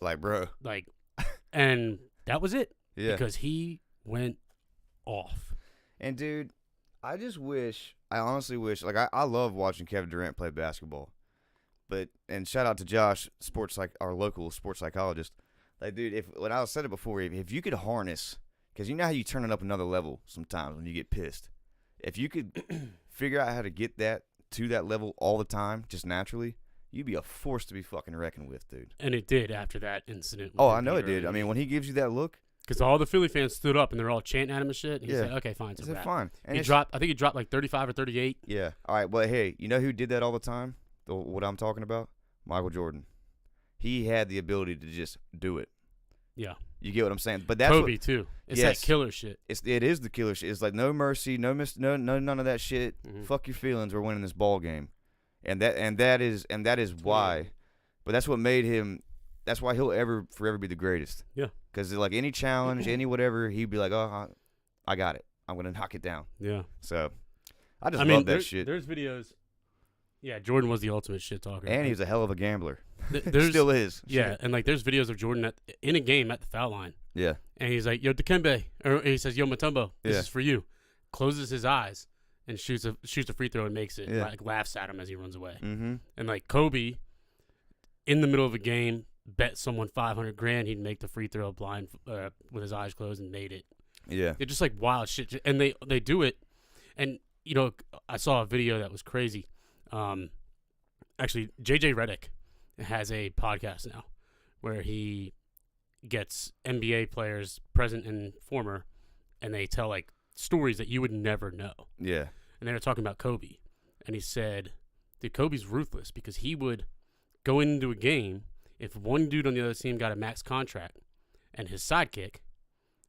Like, bro. Like, and that was it. Yeah. Because he went off. And, dude, I honestly wish, like, I love watching Kevin Durant play basketball. And shout out to Josh, our local sports psychologist. Like, dude, when I said it before, if you could harness, because you know how you turn it up another level sometimes when you get pissed. If you could figure out how to get that to that level all the time, just naturally, you'd be a force to be fucking reckoned with, dude. And it did after that incident. Oh, I know it did. I mean, when he gives you that look. Because all the Philly fans stood up and they're all chanting at him and shit. And he Yeah. said, okay, fine. It's Is a it wrap. fine? And I think he dropped like 35 or 38. Yeah. All right. Well, hey, you know who did that all the time? What I'm talking about? Michael Jordan. He had the ability to just do it. Yeah. You get what I'm saying? But that's Kobe, too. It's Yes. that killer shit. It is the killer shit. It's like no mercy, no none of that shit. Mhm. Fuck your feelings. We're winning this ball game, and that is why. But that's what made him. That's why he'll forever be the greatest. Yeah. Because like any challenge, any whatever, he'd be like, oh, I got it. I'm gonna knock it down. Yeah. So I just love that shit. There's videos. Yeah, Jordan was the ultimate shit talker. And he's a hell of a gambler. There's, Still is. Yeah, Shit. and like there's videos of Jordan in a game at the foul line. Yeah. And he's like, yo, Dikembe. Or he says, yo, Mutombo, this Yeah. is for you. Closes his eyes and shoots a free throw and makes it. Yeah. Like laughs at him as he runs away. Mm-hmm. And like Kobe, in the middle of a game, bet someone $500,000 he'd make the free throw blind with his eyes closed and made it. Yeah. They're just like wild shit. And they do it. And, you know, I saw a video that was crazy. Actually, JJ Redick has a podcast now where he gets NBA players, present and former, and they tell like stories that you would never know. Yeah. And they were talking about Kobe. And he said, dude, Kobe's ruthless because he would go into a game if one dude on the other team got a max contract and his sidekick,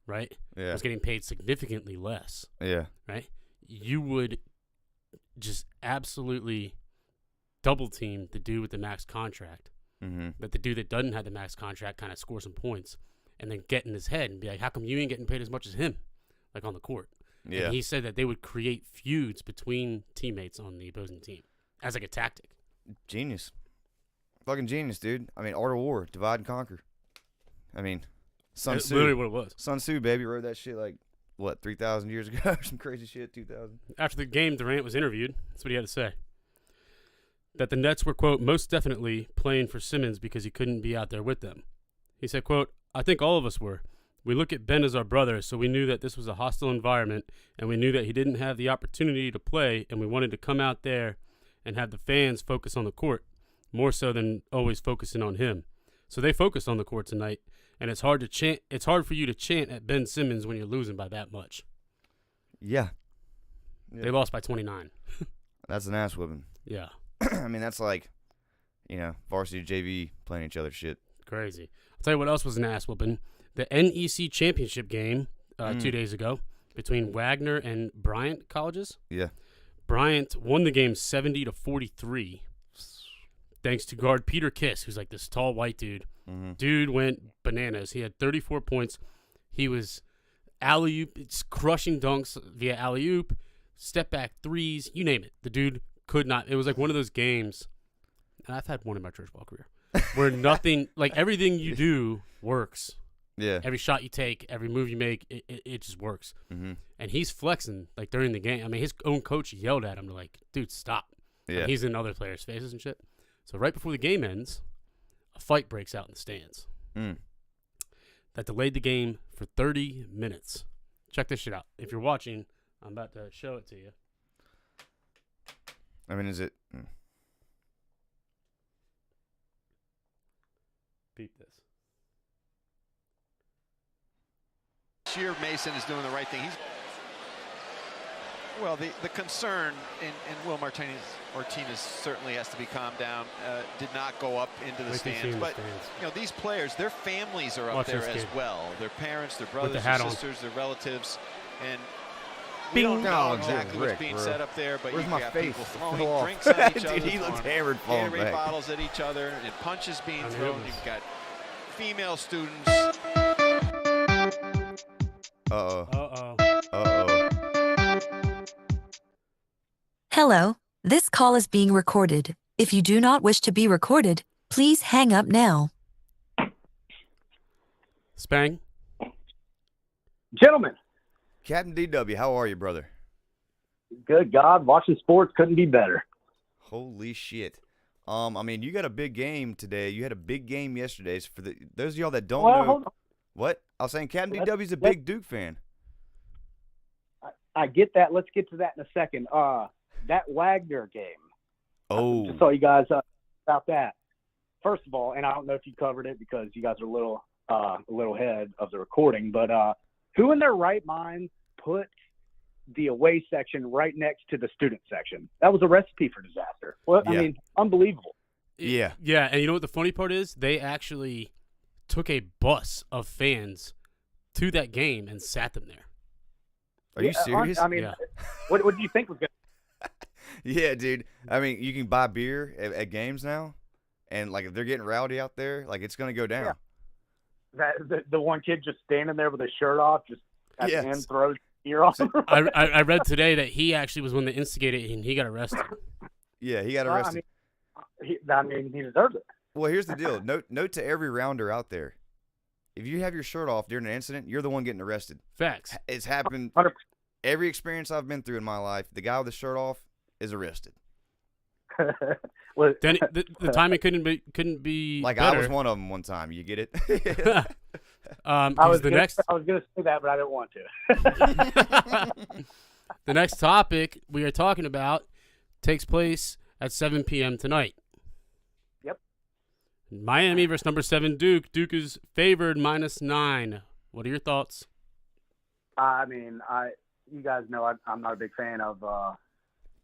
right, Yeah. was getting paid significantly less, Yeah. right, you would just absolutely double team the dude with the max contract. Mm-hmm. But the dude that doesn't have the max contract kind of score some points and then get in his head and be like, how come you ain't getting paid as much as him, like on the court? Yeah. And he said that they would create feuds between teammates on the opposing team as like a tactic. Genius. Fucking genius, dude. I mean, art of war, divide and conquer. I mean, Sun That's Tzu. literally what it was. Sun Tzu, baby, wrote that shit like, what, 3,000 years ago or some crazy shit, 2,000? After the game, Durant was interviewed. That's what he had to say. That the Nets were, quote, most definitely playing for Simmons because he couldn't be out there with them. He said, quote, I think all of us were. We look at Ben as our brother, so we knew that this was a hostile environment, and we knew that he didn't have the opportunity to play, and we wanted to come out there and have the fans focus on the court, more so than always focusing on him. So they focused on the court tonight, and it's hard to chant. It's hard for you to chant at Ben Simmons when you're losing by that much. Yeah. They lost by 29. That's an ass whipping. Yeah. I mean, that's like, varsity JV playing each other shit. Crazy. I'll tell you what else was an ass whooping. The NEC championship game 2 days ago between Wagner and Bryant colleges. Yeah. Bryant won the game 70-43 thanks to guard Peter Kiss, who's like this tall white dude. Mm-hmm. Dude went bananas. He had 34 points. He was alley-oop, crushing dunks via alley-oop, step-back threes, you name it. The dude could not. It was like one of those games, and I've had one in my church ball career, where nothing, like everything you do works. Yeah. Every shot you take, every move you make, it just works. Mm-hmm. And he's flexing, like, during the game. I mean, his own coach yelled at him to, like, dude, stop. Yeah. And he's in other players' faces and shit. So right before the game ends, a fight breaks out in the stands. Mm. That delayed the game for 30 minutes. Check this shit out. If you're watching, I'm about to show it to you. I mean, is it? Peep this. Sheer Mason is doing the right thing. Well, the concern, and Will Martinez certainly has to be calmed down, did not go up into the stands. But, these players, their families are up there as well. Their parents, their brothers, their sisters, their relatives. And we don't know exactly what's being said up there, but you've got people throwing drinks at each other, he looked hammered, falling Gatorade back. bottles at each other, and punches being thrown. You've got female students. Hello, this call is being recorded. If you do not wish to be recorded, please hang up now. Spang. Gentlemen. Captain DW, how are you, brother? Good God, watching sports couldn't be better. Holy shit. I mean, you got a big game today. You had a big game yesterday. So for those of y'all that don't know. Hold on. What? I was saying Captain DW's a big Duke fan. I get that. Let's get to that in a second. That Wagner game. Oh. I just saw you guys about that. First of all, and I don't know if you covered it because you guys are a little ahead of the recording, but who in their right mind put the away section right next to the student section? That was a recipe for disaster. Well, yeah. I mean, unbelievable. Yeah. Yeah, and you know what the funny part is? They actually took a bus of fans to that game and sat them there. Are you serious? I mean, yeah. What do you think was going to Yeah, dude. I mean, you can buy beer at games now, and, like, if they're getting rowdy out there, like, it's going to go down. Yeah. The one kid just standing there with his shirt off, just at the end throws beer on him. I read today that he actually was one that instigated and he got arrested. Yeah, he got arrested. He deserves it. Well, here's the deal. Note to every rounder out there. If you have your shirt off during an incident, you're the one getting arrested. Facts. It's happened. 100%. Every experience I've been through in my life, the guy with the shirt off is arrested. Well, Then the timing couldn't be like better. I was one of them one time. You get it? I was going to say that, but I didn't want to. The next topic we are talking about takes place at 7 p.m. tonight. Yep. Miami versus number 7 Duke. Duke is favored -9. What are your thoughts? I mean, you guys know I'm not a big fan of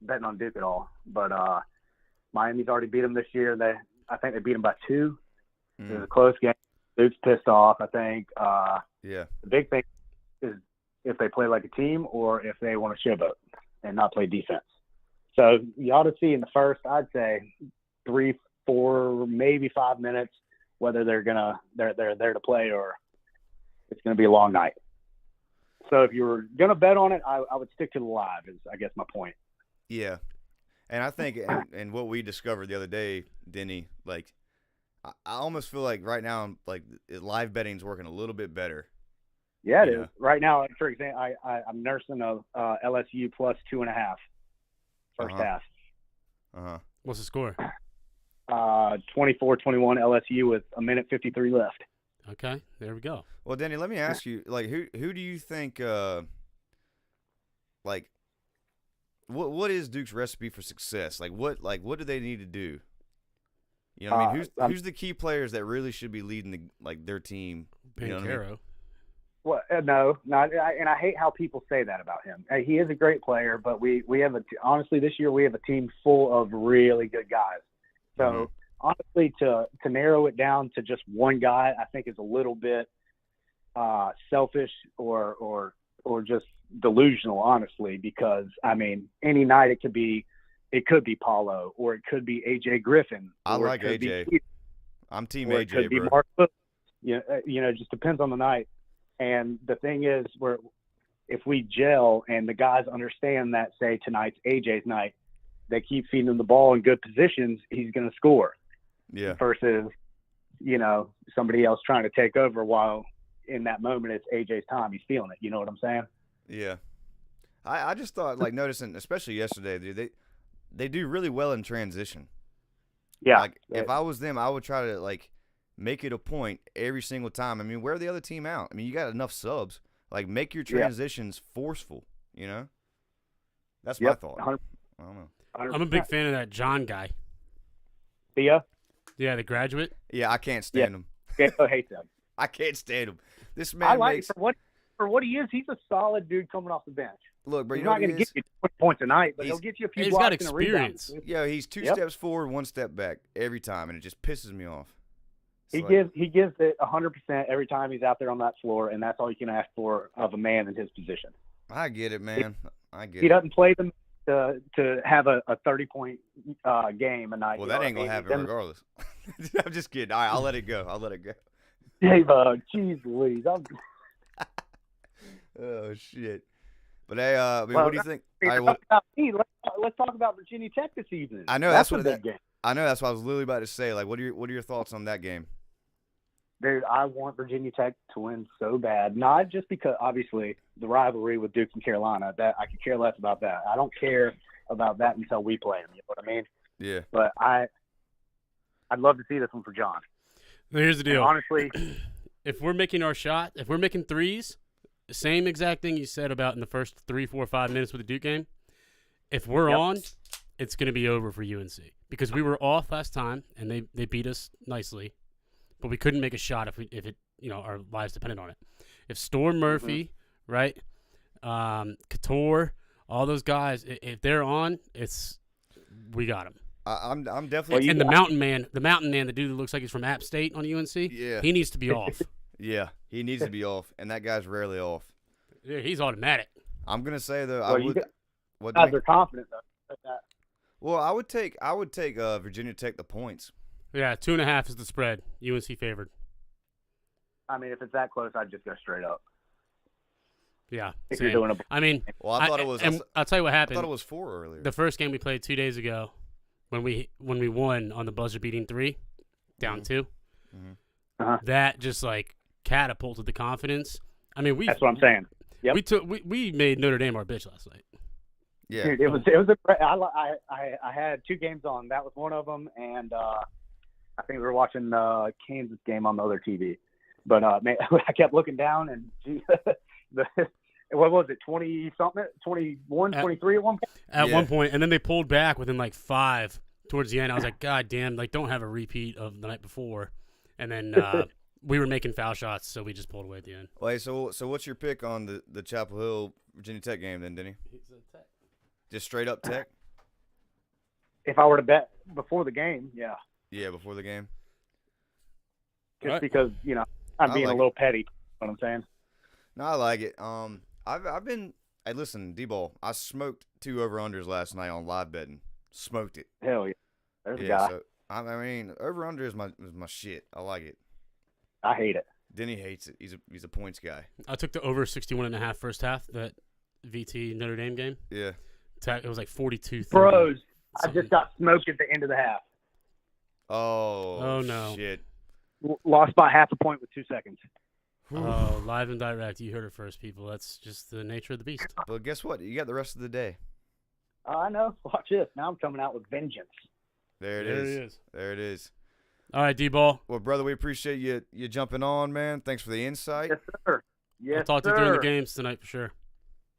betting on Duke at all, but Miami's already beat them this year. I think they beat them by 2. It was a close game. Duke's pissed off, I think. Yeah. The big thing is if they play like a team or if they want to showboat and not play defense. So you ought to see in the first, I'd say 3, 4, maybe 5 minutes whether they're there to play or it's gonna be a long night. So if you were gonna bet on it, I would stick to the live. Is I guess my point. Yeah, and I think and what we discovered the other day, Denny, like I almost feel like right now, like live betting's working a little bit better. Yeah, it is. Right now, for example, I'm nursing a LSU plus 2.5 first half. What's the score? 24-21 LSU with 1:53 left. Okay, there we go. Well, Denny, let me ask you, like, who do you think, like, what is Duke's recipe for success? Like, what do they need to do? You know, what I mean, who's the key players that really should be leading their team? You know what I mean? Well, no, and I hate how people say that about him. He is a great player, but we have honestly this year we have a team full of really good guys. So honestly, to narrow it down to just one guy, I think is a little bit selfish or just delusional, honestly. Because I mean, any night it could be Paulo or it could be AJ Griffin. I like AJ. I'm team AJ, it could be bro. Mark Williams. It just depends on the night. And the thing is, if we gel and the guys understand that, say tonight's AJ's night, they keep feeding him the ball in good positions, he's going to score. Yeah. Versus, somebody else trying to take over while in that moment it's AJ's time. He's feeling it. You know what I'm saying? Yeah. I just thought, like, noticing, especially yesterday, dude, they do really well in transition. Yeah. Like, if I was them, I would try to, like, make it a point every single time. I mean, wear the other team out. I mean, you got enough subs. Like, make your transitions forceful, you know? That's my thought. 100%. I don't know. 100%. I'm a big fan of that John guy. Thea? Yeah, the graduate. Yeah, I can't stand him. I hate them. I can't stand him. This man I like makes... for what he is, he's a solid dude coming off the bench. Look, bro, he's not going to get you 20 points a night, but he'll get you a few he's blocks got and a rebound. experience. Yeah, he's two steps forward, one step back every time, and it just pisses me off. He gives it 100% every time he's out there on that floor, and that's all you can ask for of a man in his position. I get it, man. I get it. He doesn't play them to have a 30-point game a night. Well, that ain't going to happen regardless. I'm just kidding. All right, I'll let it go. Dave, jeez Louise. Oh, shit. But, hey, what do you think? Let's talk about Virginia Tech this evening. I know that's what that game. I know that's what I was literally about to say. Like, what are your thoughts on that game? Dude, I want Virginia Tech to win so bad. Not just because, obviously, the rivalry with Duke and Carolina. That I could care less about that. I don't care about that until we play them. You know what I mean? Yeah. But I'd love to see this one for John. Here's the deal. And honestly, if we're making our shot, if we're making threes, the same exact thing you said about in the first 3, 4, 5 minutes with the Duke game. If we're on, it's going to be over for UNC because we were off last time and they beat us nicely, but we couldn't make a shot if it our lives depended on it. If Storm Murphy, right, Couture, all those guys, if they're on, we got them. I'm definitely. And the mountain man, the dude that looks like he's from App State on UNC, he needs to be off. Yeah, he needs to be off, and that guy's rarely off. Yeah, he's automatic. I'm gonna say though, guys are confident though. Well, I would take Virginia Tech the points. Yeah, 2.5 is the spread. UNC favored. I mean, if it's that close, I'd just go straight up. Yeah, if you're doing I mean, I thought it was. And I'll tell you what happened. I thought it was 4 earlier. The first game we played 2 days ago, when we won on the buzzer beating 3, down 2. Mm-hmm. That just like catapulted the confidence. I mean, that's what I'm saying. Yep. We made Notre Dame our bitch last night. Yeah, dude, it was. I had 2 games on. That was one of them, and I think we were watching the Kansas game on the other TV. But man, I kept looking down, and what was it, 20-something, 21, 23 at one point? At one point, and then they pulled back within like 5 towards the end. I was like, God damn, like don't have a repeat of the night before. And then we were making foul shots, so we just pulled away at the end. Well, so what's your pick on the Chapel Hill Virginia Tech game then, Denny? Tech. Just straight up Tech? If I were to bet before the game, yeah. Yeah, before the game. Just because, I'm being a little petty. You know what I'm saying? No, I like it. I've been. Hey, listen, D-ball. I smoked 2 over-unders last night on live betting. Smoked it. Hell yeah. There's a guy. So, I mean, over-under is my shit. I like it. I hate it. Denny hates it. He's a points guy. I took the over 61.5 first half, that VT Notre Dame game. Yeah. It was like 42-30. Bros, I just got smoked at the end of the half. Oh no. Shit. Lost by half a point with 2 seconds. Oh, live and direct. You heard it first, people. That's just the nature of the beast. But guess what? You got the rest of the day. I know. Watch this. Now I'm coming out with vengeance. There it is. There it is. All right, D-ball. Well, brother, we appreciate you jumping on, man. Thanks for the insight. Yes, sir. Yes, I'll talk to you during the games tonight for sure.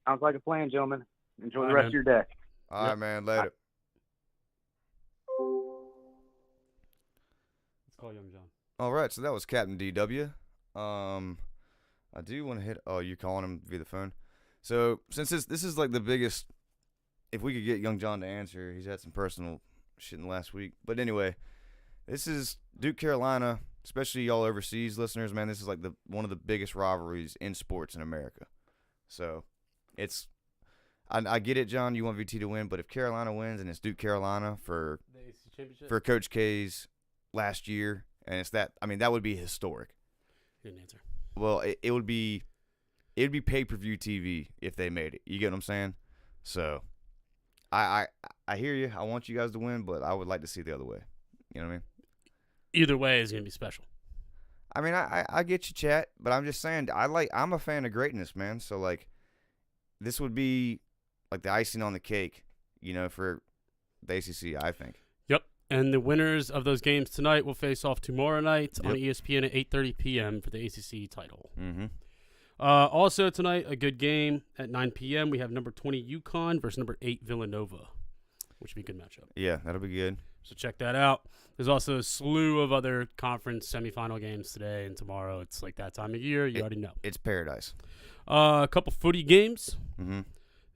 Sounds like a plan, gentlemen. Enjoy the rest of your day. All right, man. Later. Let's call Young John. All right, so that was Captain DW. I do want to hit. Oh, you're calling him via the phone. So since this is like the biggest, if we could get Young John to answer, he's had some personal shit in the last week. But anyway, this is Duke Carolina, especially y'all overseas listeners, man. This is like one of the biggest rivalries in sports in America. So it's. I get it, John. You want VT to win, but if Carolina wins and it's Duke Carolina for Coach K's last year, and it's that, I mean, that would be historic. Didn't answer. Well, it would be pay-per-view TV if they made it. You get what I'm saying? So, I hear you. I want you guys to win, but I would like to see the other way. You know what I mean? Either way is gonna be special. I mean, I get you, chat, but I'm just saying I'm a fan of greatness, man. So like, this would be like the icing on the cake, for the ACC, I think. Yep. And the winners of those games tonight will face off tomorrow night on ESPN at 8:30 p.m. for the ACC title. Mm-hmm. Also tonight, a good game at 9 p.m. We have number 20 UConn versus number 8 Villanova, which would be a good matchup. Yeah, that'll be good. So check that out. There's also a slew of other conference semifinal games today and tomorrow. It's like that time of year. You already know. It's paradise. A couple footy games. Mm-hmm.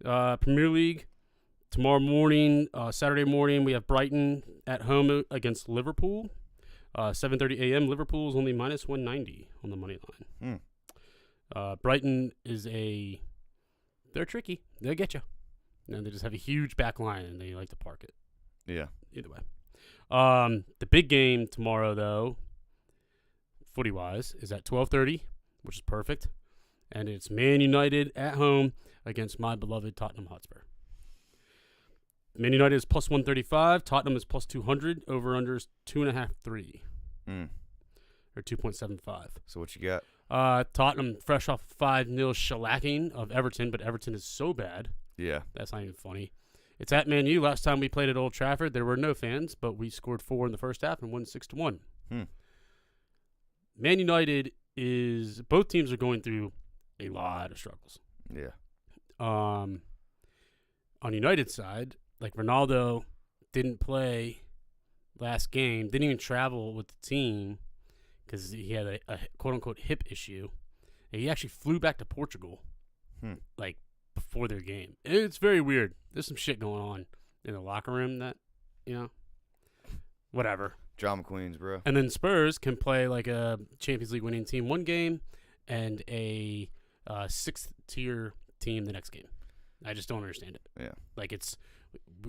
Premier League. Tomorrow morning, Saturday morning, we have Brighton at home against Liverpool. 7:30 a.m. Liverpool's only minus 190 on the money line. Brighton is they're tricky. They'll get you. And they just have a huge back line, and they like to park it. Yeah. Either way. The big game tomorrow, though, footy-wise, is at 12:30, which is perfect. And it's Man United at home against my beloved Tottenham Hotspur. Man United is plus 135. Tottenham is plus 200. Over-under is 2.5, 3. Or 2.75. So what you got? Tottenham fresh off 5-0 shellacking of Everton, but Everton is so bad. Yeah. That's not even funny. It's at Man U. Last time we played at Old Trafford, there were no fans, but we scored 4 in the first half and won 6-1. Man United both teams are going through a lot of struggles. Yeah. On United's side, like Ronaldo didn't play last game, didn't even travel with the team because he had a quote-unquote hip issue. And he actually flew back to Portugal, like, before their game. It's very weird. There's some shit going on in the locker room that, whatever. Drama queens, bro. And then Spurs can play like a Champions League winning team one game and a sixth-tier team the next game. I just don't understand it. Yeah. Like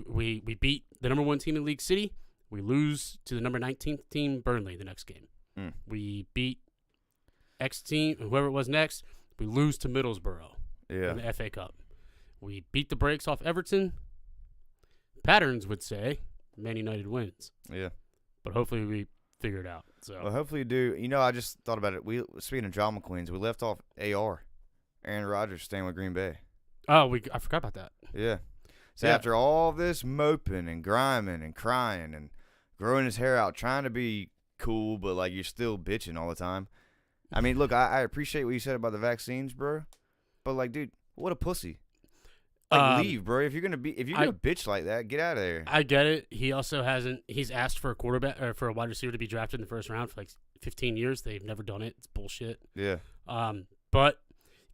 we beat the number 1 team in League City. We lose to the number 19th team, Burnley, the next game. We beat X team, whoever it was next. We lose to Middlesbrough in the FA Cup. We beat the brakes off Everton. Patterns would say Man United wins. Yeah. But hopefully we figure it out. So Well, hopefully you do. I just thought about it. Speaking of drama queens, we left off AR. Aaron Rodgers staying with Green Bay. Oh, I forgot about that. Yeah. So after all this moping and griming and crying and growing his hair out, trying to be cool, but like you're still bitching all the time. I mean, look, I appreciate what you said about the vaccines, bro. But like, dude, what a pussy. Like, leave, bro. If you're gonna bitch like that, get out of there. I get it. He also he's asked for a quarterback or for a wide receiver to be drafted in the first round for like 15 years. They've never done it. It's bullshit. Yeah. But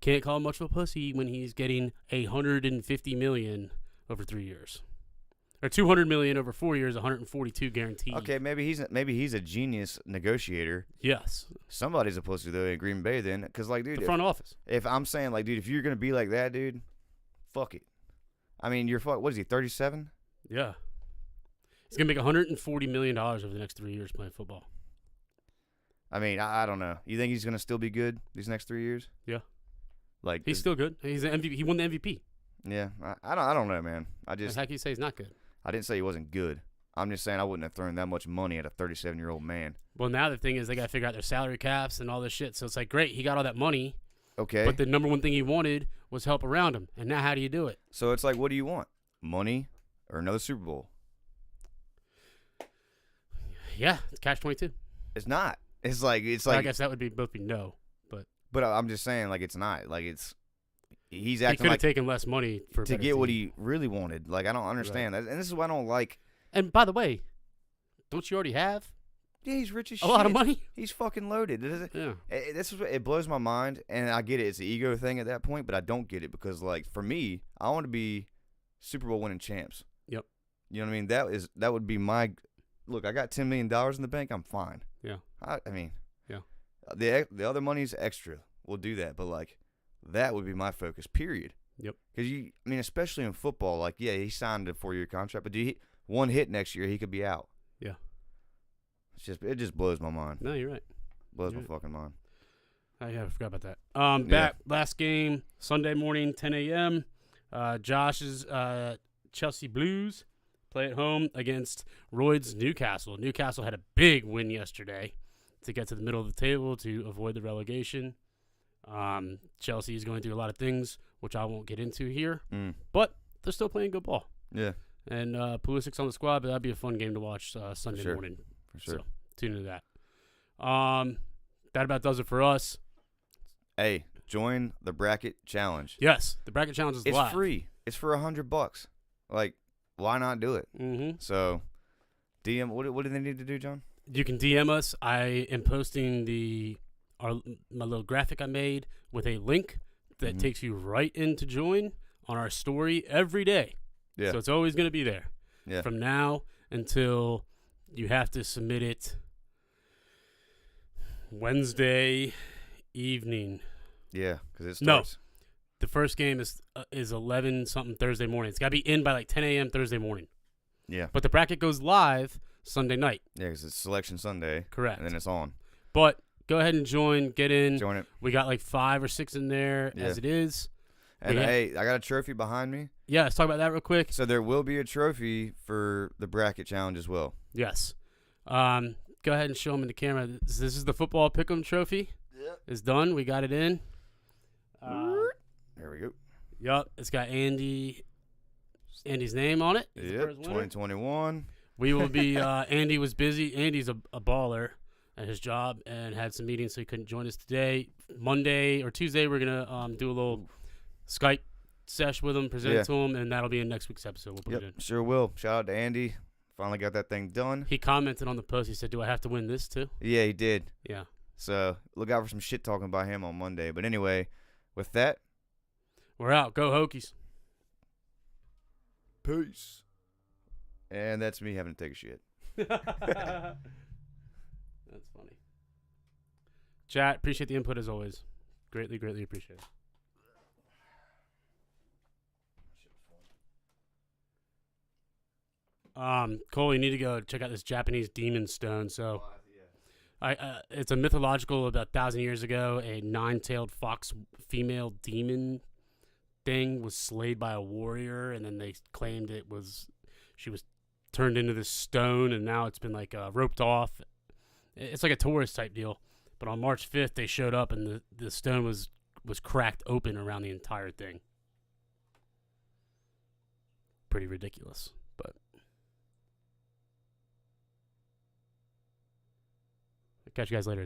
can't call him much of a pussy when he's getting $150 million over 3 years, or $200 million over 4 years, 142 guaranteed. Okay, maybe he's a genius negotiator. Yes. Somebody's a pussy though in Green Bay then, because like, dude, the front office. If I'm saying like, dude, if you're gonna be like that, dude, fuck it. I mean, what is he, 37? Yeah. He's gonna make $140 million over the next 3 years playing football. I mean, I don't know. You think he's gonna still be good these next 3 years? Yeah. Like he's still good. He's an MVP. He won the MVP. Yeah, I don't know, man. How can you say he's not good? I didn't say he wasn't good. I'm just saying I wouldn't have thrown that much money at a 37-year-old man. Well, now the thing is they got to figure out their salary caps and all this shit. So it's like, great, he got all that money. Okay. But the number one thing he wanted was help around him. And now how do you do it? So it's like, what do you want? Money or another Super Bowl? Yeah, it's catch-22. It's not. It's like I guess that would both be no. But I'm just saying, like, it's not. Like, he's acting he could like have taken less money to get team. what he really wanted. Like, I don't understand that, and this is what I don't like. And by the way, don't you already have? Yeah, he's rich as a shit. lot of money. He's fucking loaded. Yeah. It blows my mind, and I get it. It's an ego thing at that point, but I don't get it because, like, for me, I want to be Super Bowl winning champs. Yep. You know what I mean? That would be my look. I got $10 million in the bank. I'm fine. Yeah. I mean. Yeah. The other money's extra. We'll do that, but like, that would be my focus. Period. Yep. Because especially in football, like, yeah, he signed a 4-year contract, but one hit next year, he could be out. Yeah. It just blows my mind. No, you're right. Blows my fucking mind. I forgot about that. Last game Sunday morning, 10 a.m. Josh's Chelsea Blues play at home against Royd's Newcastle. Newcastle had a big win yesterday to get to the middle of the table to avoid the relegation. Chelsea is going through a lot of things, which I won't get into here, but they're still playing good ball. Yeah. And Pulisic's on the squad, but that'd be a fun game to watch Sunday morning. For sure. So tune into that. That about does it for us. Hey, join the bracket challenge. Yes, the bracket challenge is live. It's free. It's for $100. Like, why not do it? Mm-hmm. So, DM. What do they need to do, John? You can DM us. I am posting my little graphic I made with a link that takes you right in to join on our story every day. Yeah. So it's always going to be there. Yeah. From now until you have to submit it Wednesday evening. Yeah, because it starts. No. The first game is 11 something Thursday morning. It's got to be in by like 10 a.m. Thursday morning. Yeah. But the bracket goes live Sunday night. Yeah, because it's Selection Sunday. Correct. And then it's on. But go ahead and get in. Join it. We got like 5 or 6 in there as it is. And hey, I got a trophy behind me. Yeah, let's talk about that real quick. So there will be a trophy for the bracket challenge as well. Yes. Go ahead and show them in the camera. This is the football pick'em trophy. Yep. It's done. We got it in. There we go. Yup. It's got Andy's name on it. Yep. 2021. We will be. Andy was busy. Andy's a baller at his job and had some meetings, so he couldn't join us today. Monday or Tuesday, we're gonna do a little Skype sesh with him, present it to him, and that'll be in next week's episode. We'll put it in. Sure will. Shout out to Andy. Finally got that thing done. He commented on the post. He said, "Do I have to win this too?" Yeah, he did. Yeah. So look out for some shit talking by him on Monday. But anyway, with that, we're out. Go Hokies. Peace. And that's me having to take a shit. That's funny. Chat, appreciate the input as always. Greatly, greatly appreciate it. Cole, you need to go check out this Japanese demon stone. So, it's a mythological, about 1,000 years ago, a 9-tailed fox female demon thing was slayed by a warrior, and then they claimed she was turned into this stone, and now it's been like roped off. It's like a tourist type deal. But on March 5th, they showed up, and the stone was cracked open around the entire thing. Pretty ridiculous, but catch you guys later.